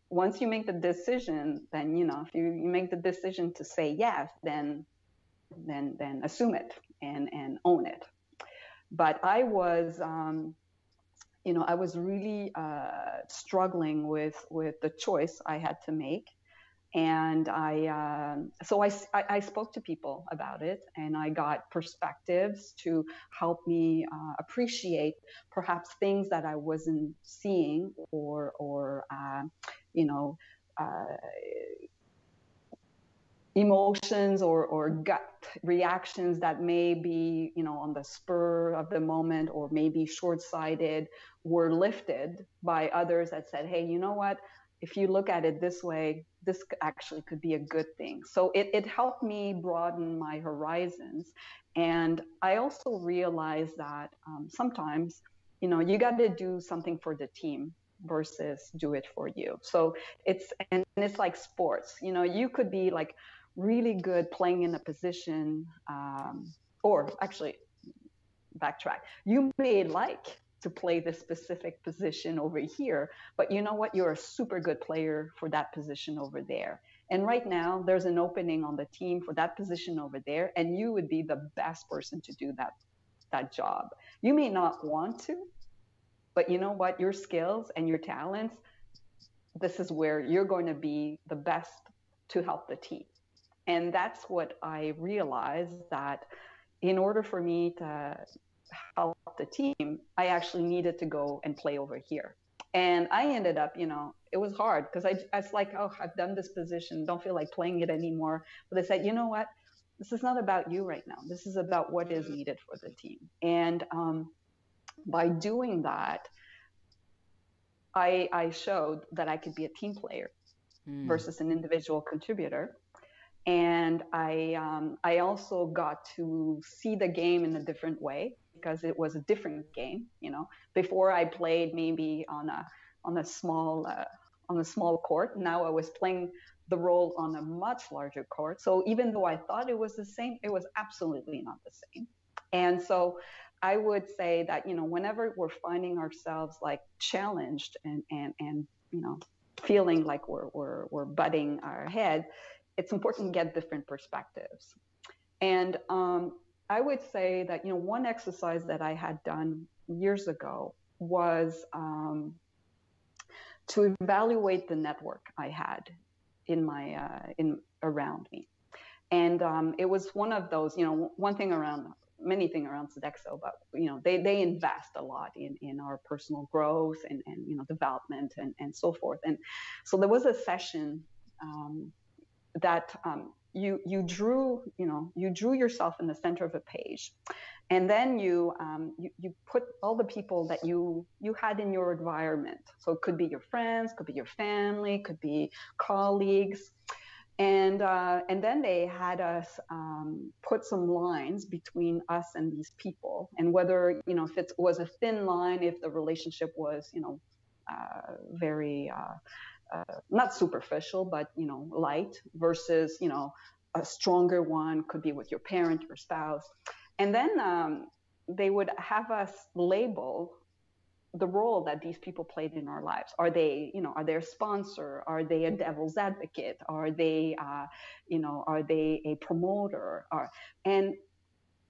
once you make the decision, then if you make the decision to say yes, then assume it and own it. But I was I was really struggling with the choice I had to make. And so I spoke to people about it, and I got perspectives to help me appreciate perhaps things that I wasn't seeing, or emotions or gut reactions that may be, on the spur of the moment or maybe short-sighted, were lifted by others that said, hey, you know what? If you look at it this way, this actually could be a good thing. So it helped me broaden my horizons. And I also realized that sometimes, you got to do something for the team versus do it for you. So it's like sports. You could be like really good playing in a position, or actually, backtrack. You may like to play this specific position over here, but you know what? You're a super good player for that position over there. And right now, there's an opening on the team for that position over there, and you would be the best person to do that job. You may not want to, but you know what? Your skills and your talents, this is where you're going to be the best to help the team. And that's what I realized, that in order for me to help the team, I actually needed to go and play over here. And I ended up, it was hard because I was like, oh, I've done this position, don't feel like playing it anymore. But I said, you know what? This is not about you right now. This is about what is needed for the team. And by doing that, I showed that I could be a team player versus an individual contributor. And I also got to see the game in a different way, because it was a different game. Before I played maybe on a small court. Now I was playing the role on a much larger court. So even though I thought it was the same, it was absolutely not the same. And so I would say that whenever we're finding ourselves like challenged and feeling like we're butting our head, it's important to get different perspectives. And I would say that, one exercise that I had done years ago was to evaluate the network I had around me. And it was one of those, many things around Sodexo, but they invest a lot in our personal growth and development and so forth. And so there was a session that you drew yourself in the center of a page, and then you put all the people that you had in your environment. So it could be your friends, could be your family, could be colleagues, and then they had us put some lines between us and these people, and whether if it was a thin line, if the relationship was very not superficial, but light, versus a stronger one could be with your parent or spouse. And then they would have us label the role that these people played in our lives. Are they a sponsor? Are they a devil's advocate? Are they are they a promoter? And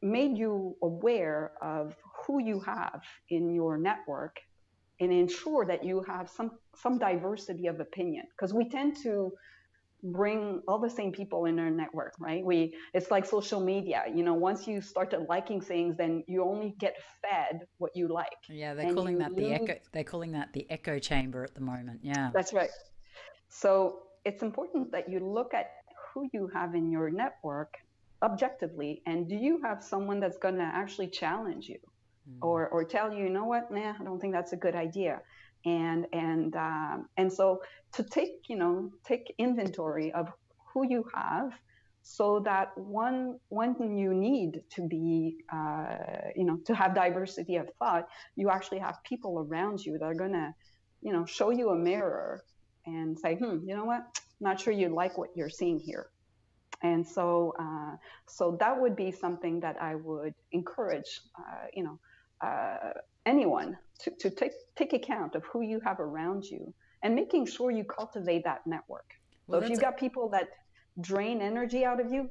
made you aware of who you have in your network, and ensure that you have some diversity of opinion, because we tend to bring all the same people in our network, right? It's like social media. Once you start to liking things, then you only get fed what you like. Yeah, they're calling that the echo chamber at the moment. Yeah, that's right. So it's important that you look at who you have in your network objectively, and do you have someone that's going to actually challenge you, or tell you, you know what, nah, I don't think that's a good idea. And so to take inventory of who you have, so that when you need to be to have diversity of thought, you actually have people around you that are going to show you a mirror and say, you know what, not sure you like what you're seeing here. And so that would be something that I would encourage, anyone to take account of who you have around you, and making sure you cultivate that network. Well, So if you got people that drain energy out of you,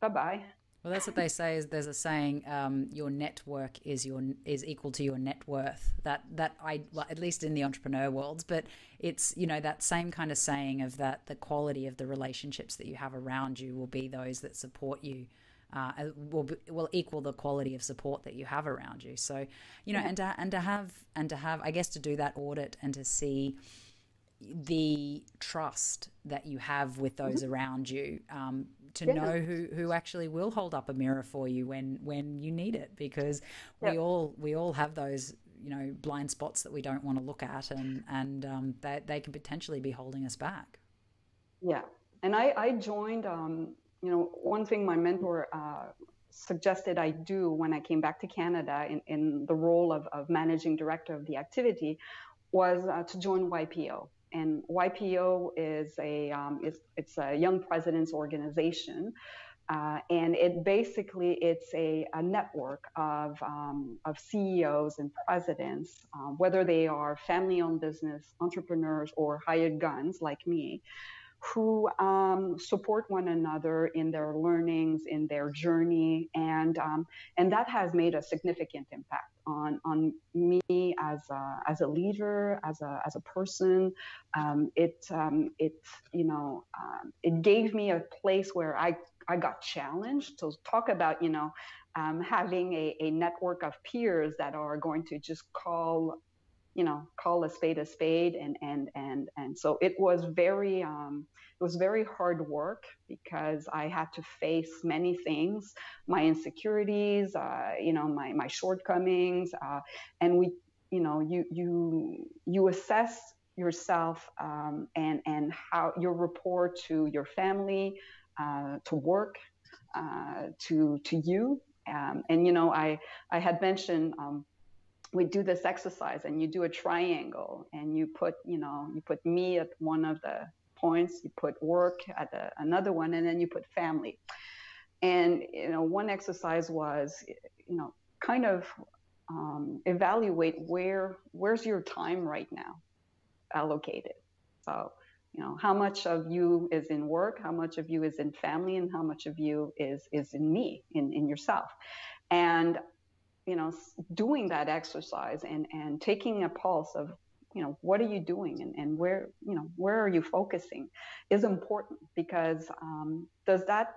bye bye. Well, that's what they say. Is there's a saying, your network is equal to your net worth. Well, at least in the entrepreneur world, but it's that same kind of saying of that the quality of the relationships that you have around you will be those that support you. Will equal the quality of support that you have around you. So, and to have I guess, to do that audit and to see the trust that you have with those around you, to know who actually will hold up a mirror for you when you need it, because we all have those blind spots that we don't want to look at, and they can potentially be holding us back. Yeah, and I joined. One thing my mentor suggested I do when I came back to Canada in the role of managing director of the activity was to join YPO. And YPO is it's a young president's organization, and it's a network of CEOs and presidents, whether they are family-owned business entrepreneurs or hired guns like me, who support one another in their learnings, in their journey, and that has made a significant impact on me as a leader, as a person. It gave me a place where I got challenged. So talk about having a network of peers that are going to just call a spade, and so it was very hard work, because I had to face many things, my insecurities, my shortcomings, and you assess yourself, and how your rapport to your family, to work, to you, and I had mentioned. We do this exercise, and you do a triangle, and you put me at one of the points, you put work at another one, and then you put family. And one exercise was kind of evaluate where's your time right now allocated. So how much of you is in work, how much of you is in family, and how much of you is in me, in yourself. And doing that exercise and taking a pulse of, what are you doing, and where are you focusing, is important, because does that,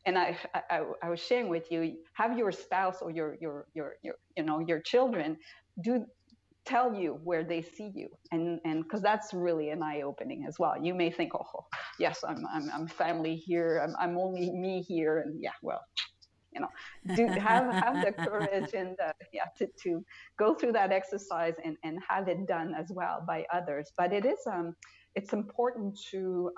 and I was sharing with you, have your spouse or your children tell you where they see you, and because that's really an eye-opening as well. You may think, oh yes, I'm family here, I'm only me here, and yeah, well, have the courage and to go through that exercise and have it done as well by others. But it's important to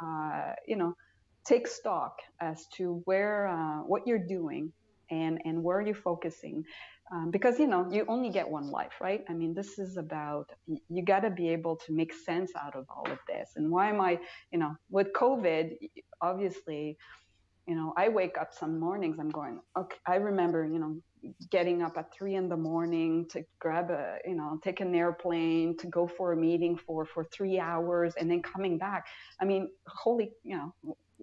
take stock as to what you're doing, and where you're focusing, because you only get one life, right? I mean, this is about, you got to be able to make sense out of all of this. And why am I with COVID, obviously, I wake up some mornings, I'm going, okay, I remember, getting up at 3 a.m. to grab take an airplane to go for a meeting for 3 hours, and then coming back. I mean,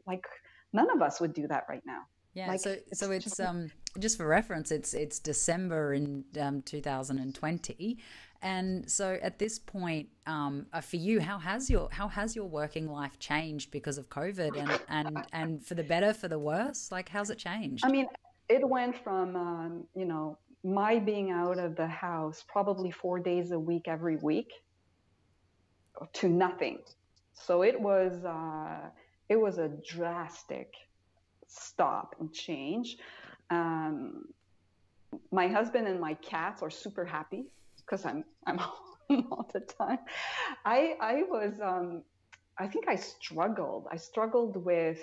like none of us would do that right now. Yeah. Like, so it's just for reference, it's December in 2020. And so at this point, for you, how has your working life changed because of COVID, and for the better, for the worse? Like, how's it changed? I mean, it went from, my being out of the house probably 4 days a week, every week, to nothing. So it was a drastic stop and change. Um, my husband and my cats are super happy because I'm home all the time. I was I think I struggled with,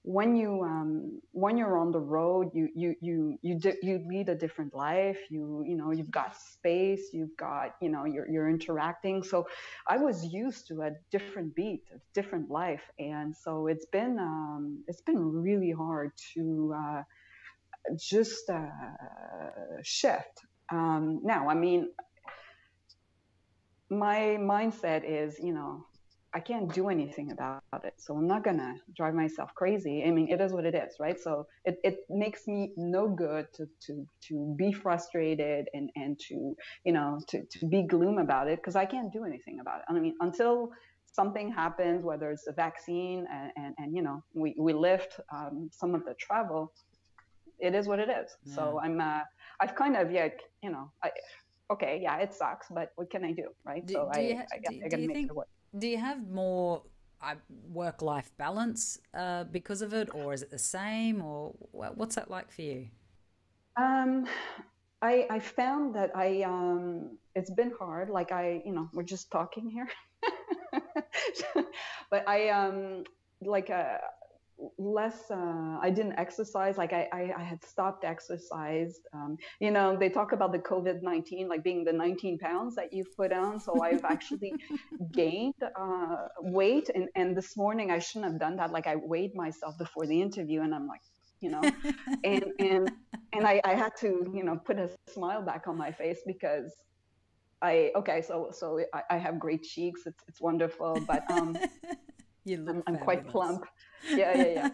when you're on the road, you lead a different life. You've got space, you've got, you're interacting. So I was used to a different beat, a different life, and so it's been really hard to just shift. Now, I mean, my mindset is, I can't do anything about it. So I'm not going to drive myself crazy. I mean, it is what it is, right? So it makes me no good to be frustrated and to be gloom about it, because I can't do anything about it. I mean, until something happens, whether it's a vaccine and we lift some of the travel, it is what it is. Yeah. So I've kind of, okay, yeah, it sucks, but what can I do, right? I gotta make it work. Do you have more work-life balance because of it, or is it the same, or what's that like for you? I found that it's been hard. Like we're just talking here, but less I didn't exercise. Like I had stopped exercise. They talk about the COVID-19 like being the 19 pounds that you've put on. So I've actually gained weight, and this morning I shouldn't have done that. Like I weighed myself before the interview, and I'm like, and I had to put a smile back on my face, because so I have great cheeks. It's wonderful, but I'm quite plump. Yeah.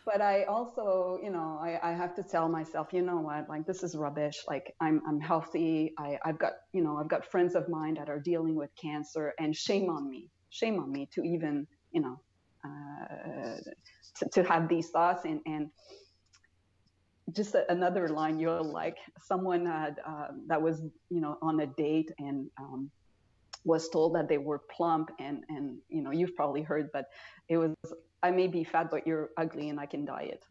But I also, I have to tell myself, you know what, like this is rubbish. Like I'm healthy. I've got friends of mine that are dealing with cancer, and shame on me to even, to have these thoughts. And just another line, like someone had that was, on a date and was told that they were plump, and you've probably heard, but it was, I may be fat, but you're ugly and I can diet.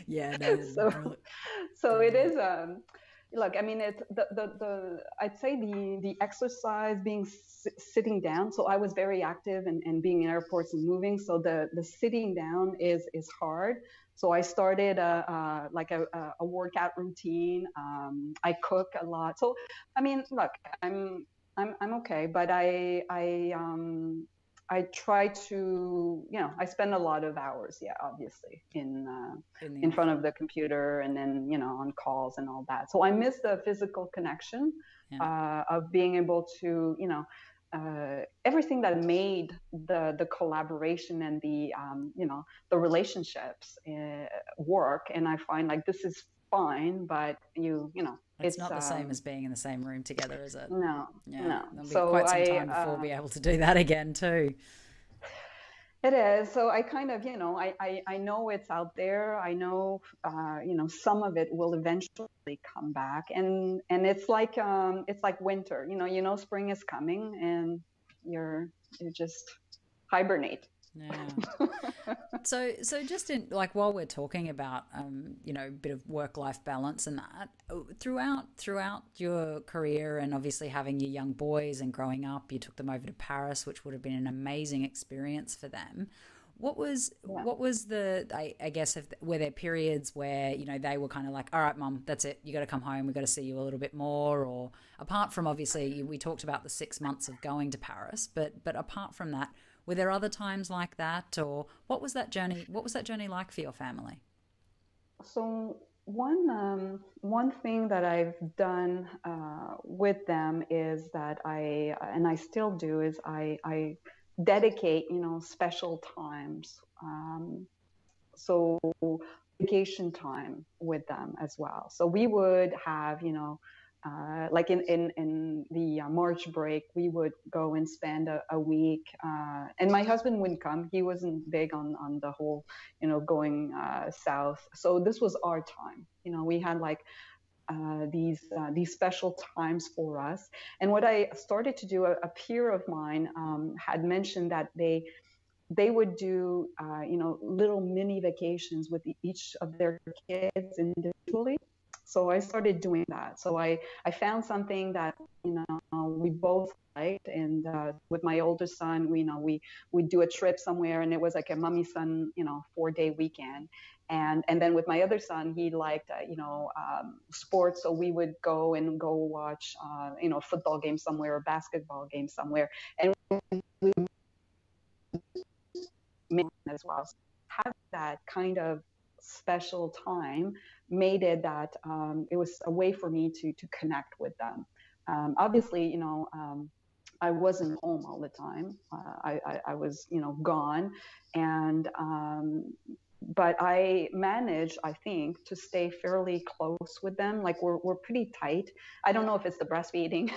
Yeah, no, so it is. Look, I mean, I'd say the exercise, being sitting down. So I was very active and being in airports and moving. So the sitting down is hard. So I started a workout routine. I cook a lot. So I mean, look, I'm okay, but I try to, I spend a lot of hours, obviously, in front of the computer, and then, on calls and all that. So I miss the physical connection of being able to, everything that made the collaboration and the, the relationships work. And I find like this is fine, but it's not the same as being in the same room together, is it? No, yeah. No. There'll be quite some time before we'll be able to do that again too. It is. So I kind of, I know it's out there. I know, some of it will eventually come back, and it's like winter. Spring is coming, and you just hibernate. Yeah. So just in like while we're talking about a bit of work-life balance and that, throughout your career, and obviously having your young boys and growing up, you took them over to Paris, which would have been an amazing experience for them. What was I guess were there periods where they were kind of like, all right, Mum, that's it, you got to come home, we got to see you a little bit more? Or apart from, obviously we talked about the 6 months of going to Paris, but apart from that, were there other times like that, or what was that journey like for your family? So one thing that I've done with them is that I still do, is I dedicate special times, so vacation time with them as well. So we would have like in the March break, we would go and spend a week, and my husband wouldn't come. He wasn't big on the whole, going south. So this was our time. We had like these special times for us. And what I started to do, a peer of mine had mentioned that they would do, little mini vacations with each of their kids individually. So I started doing that. So I found something that, we both liked. And with my older son, we'd do a trip somewhere, and it was like a mommy son, 4-day weekend. And then with my other son, he liked, sports. So we would go watch, football game somewhere, or basketball game somewhere. And we as well. So have that kind of special time made it that it was a way for me to connect with them. Obviously, I wasn't home all the time. I was, gone, and but I managed, I think, to stay fairly close with them. Like we're pretty tight. I don't know if it's the breastfeeding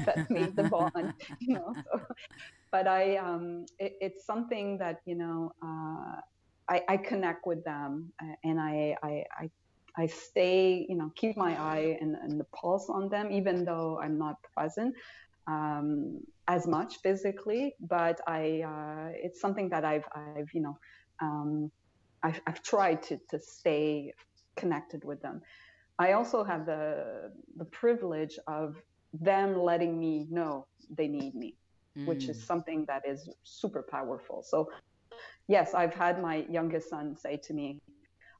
that made the bond, So, but it's something that I connect with them, and I stay, keep my eye and the pulse on them, even though I'm not present as much physically. But it's something that I've tried to stay connected with them. I also have the privilege of them letting me know they need me, which is something that is super powerful. So yes, I've had my youngest son say to me,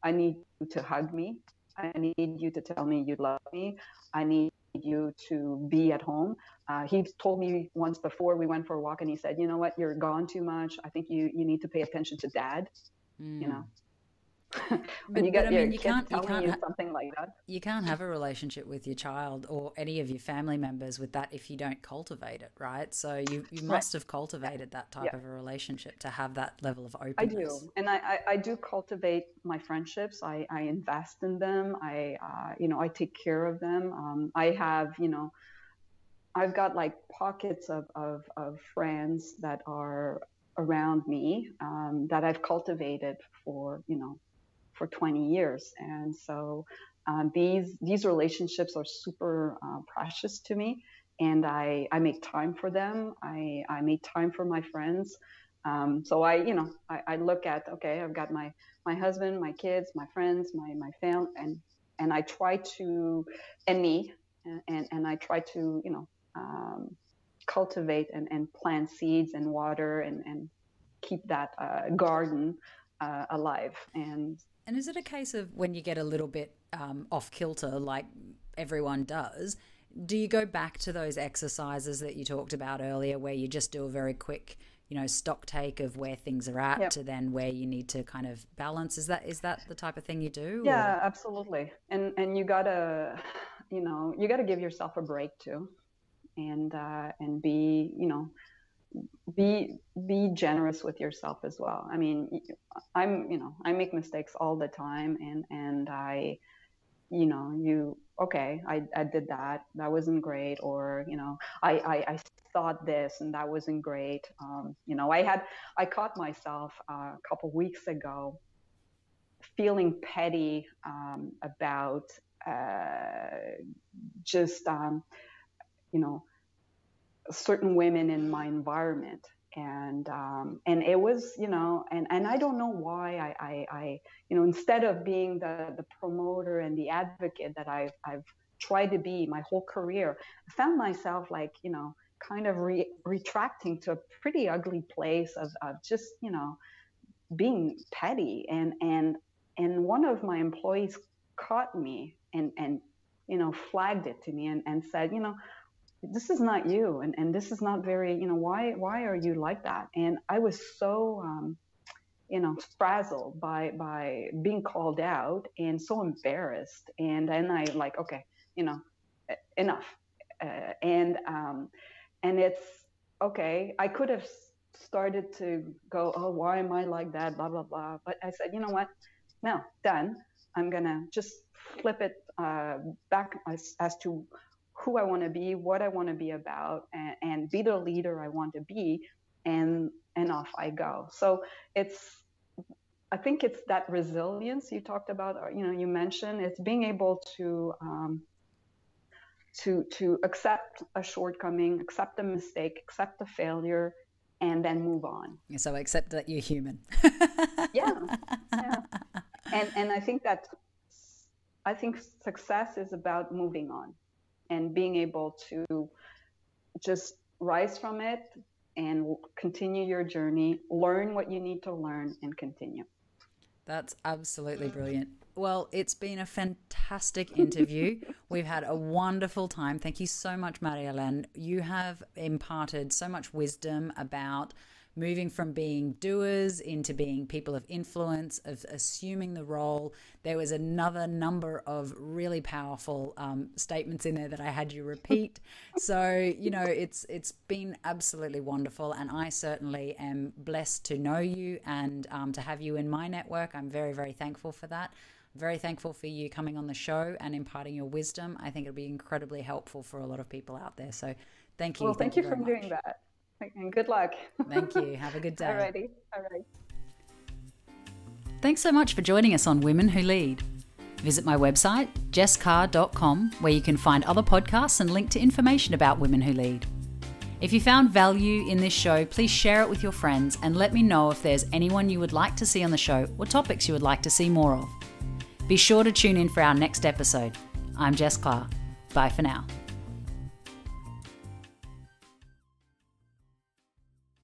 I need you to hug me. I need you to tell me you love me. I need you to be at home. He told me once before, we went for a walk, and he said, you know what, you're gone too much. I think you need to pay attention to dad, when you get your kid telling you something like that. You can't have a relationship with your child or any of your family members with that if you don't cultivate it, right? So you must have cultivated that type of a relationship to have that level of openness. I do, and I do cultivate my friendships. I invest in them. I take care of them. I have, I've got like pockets of friends that are around me that I've cultivated for 20 years. And so these relationships are super precious to me, and I make time for them. I make time for my friends. So I look at, okay, I've got my husband, my kids, my friends, my family, and I try to, and me, and I try to, cultivate and plant seeds and water and keep that garden alive. And is it a case of when you get a little bit off kilter, like everyone does, do you go back to those exercises that you talked about earlier, where you just do a very quick, stock take of where things are at to then where you need to kind of balance? Is that the type of thing you do? Yeah, absolutely. And you gotta, you gotta give yourself a break too, and be, be generous with yourself as well. I mean, I make mistakes all the time, and I, okay, I did that wasn't great, or I thought this and that wasn't great. I caught myself a couple weeks ago feeling petty about just certain women in my environment, and it was, and I don't know why I instead of being the promoter and the advocate that I've tried to be my whole career, I found myself like, kind of retracting to a pretty ugly place of just, being petty, and one of my employees caught me and flagged it to me, and said, this is not you, and this is not very, why are you like that? And I was so frazzled by being called out, and so embarrassed. And then I like, okay, enough. And it's okay, I could have started to go, oh, why am I like that, blah blah blah, but I said, you know what, no, done. I'm gonna just flip it back as to who I want to be, what I want to be about, and be the leader I want to be, and off I go. So I think it's that resilience you talked about, or, you mentioned, it's being able to accept a shortcoming, accept a mistake, accept a failure, and then move on. So accept that you're human. Yeah. And I think success is about moving on and being able to just rise from it and continue your journey, learn what you need to learn, and continue. That's absolutely brilliant. Well, it's been a fantastic interview. We've had a wonderful time. Thank you so much, Marie-Helene. You have imparted so much wisdom about moving from being doers into being people of influence, of assuming the role. There was another number of really powerful statements in there that I had you repeat. So, you know, it's been absolutely wonderful. And I certainly am blessed to know you and to have you in my network. I'm very, very thankful for that. Very thankful for you coming on the show and imparting your wisdom. I think it'll be incredibly helpful for a lot of people out there. So thank you. Well, thank you for doing that. And good luck. Thank you. Have a good day. Alrighty. All right. Thanks so much for joining us on Women Who Lead. Visit my website, jesscarr.com, where you can find other podcasts and link to information about Women Who Lead. If you found value in this show, please share it with your friends and let me know if there's anyone you would like to see on the show or topics you would like to see more of. Be sure to tune in for our next episode. I'm Jess Carr. Bye for now.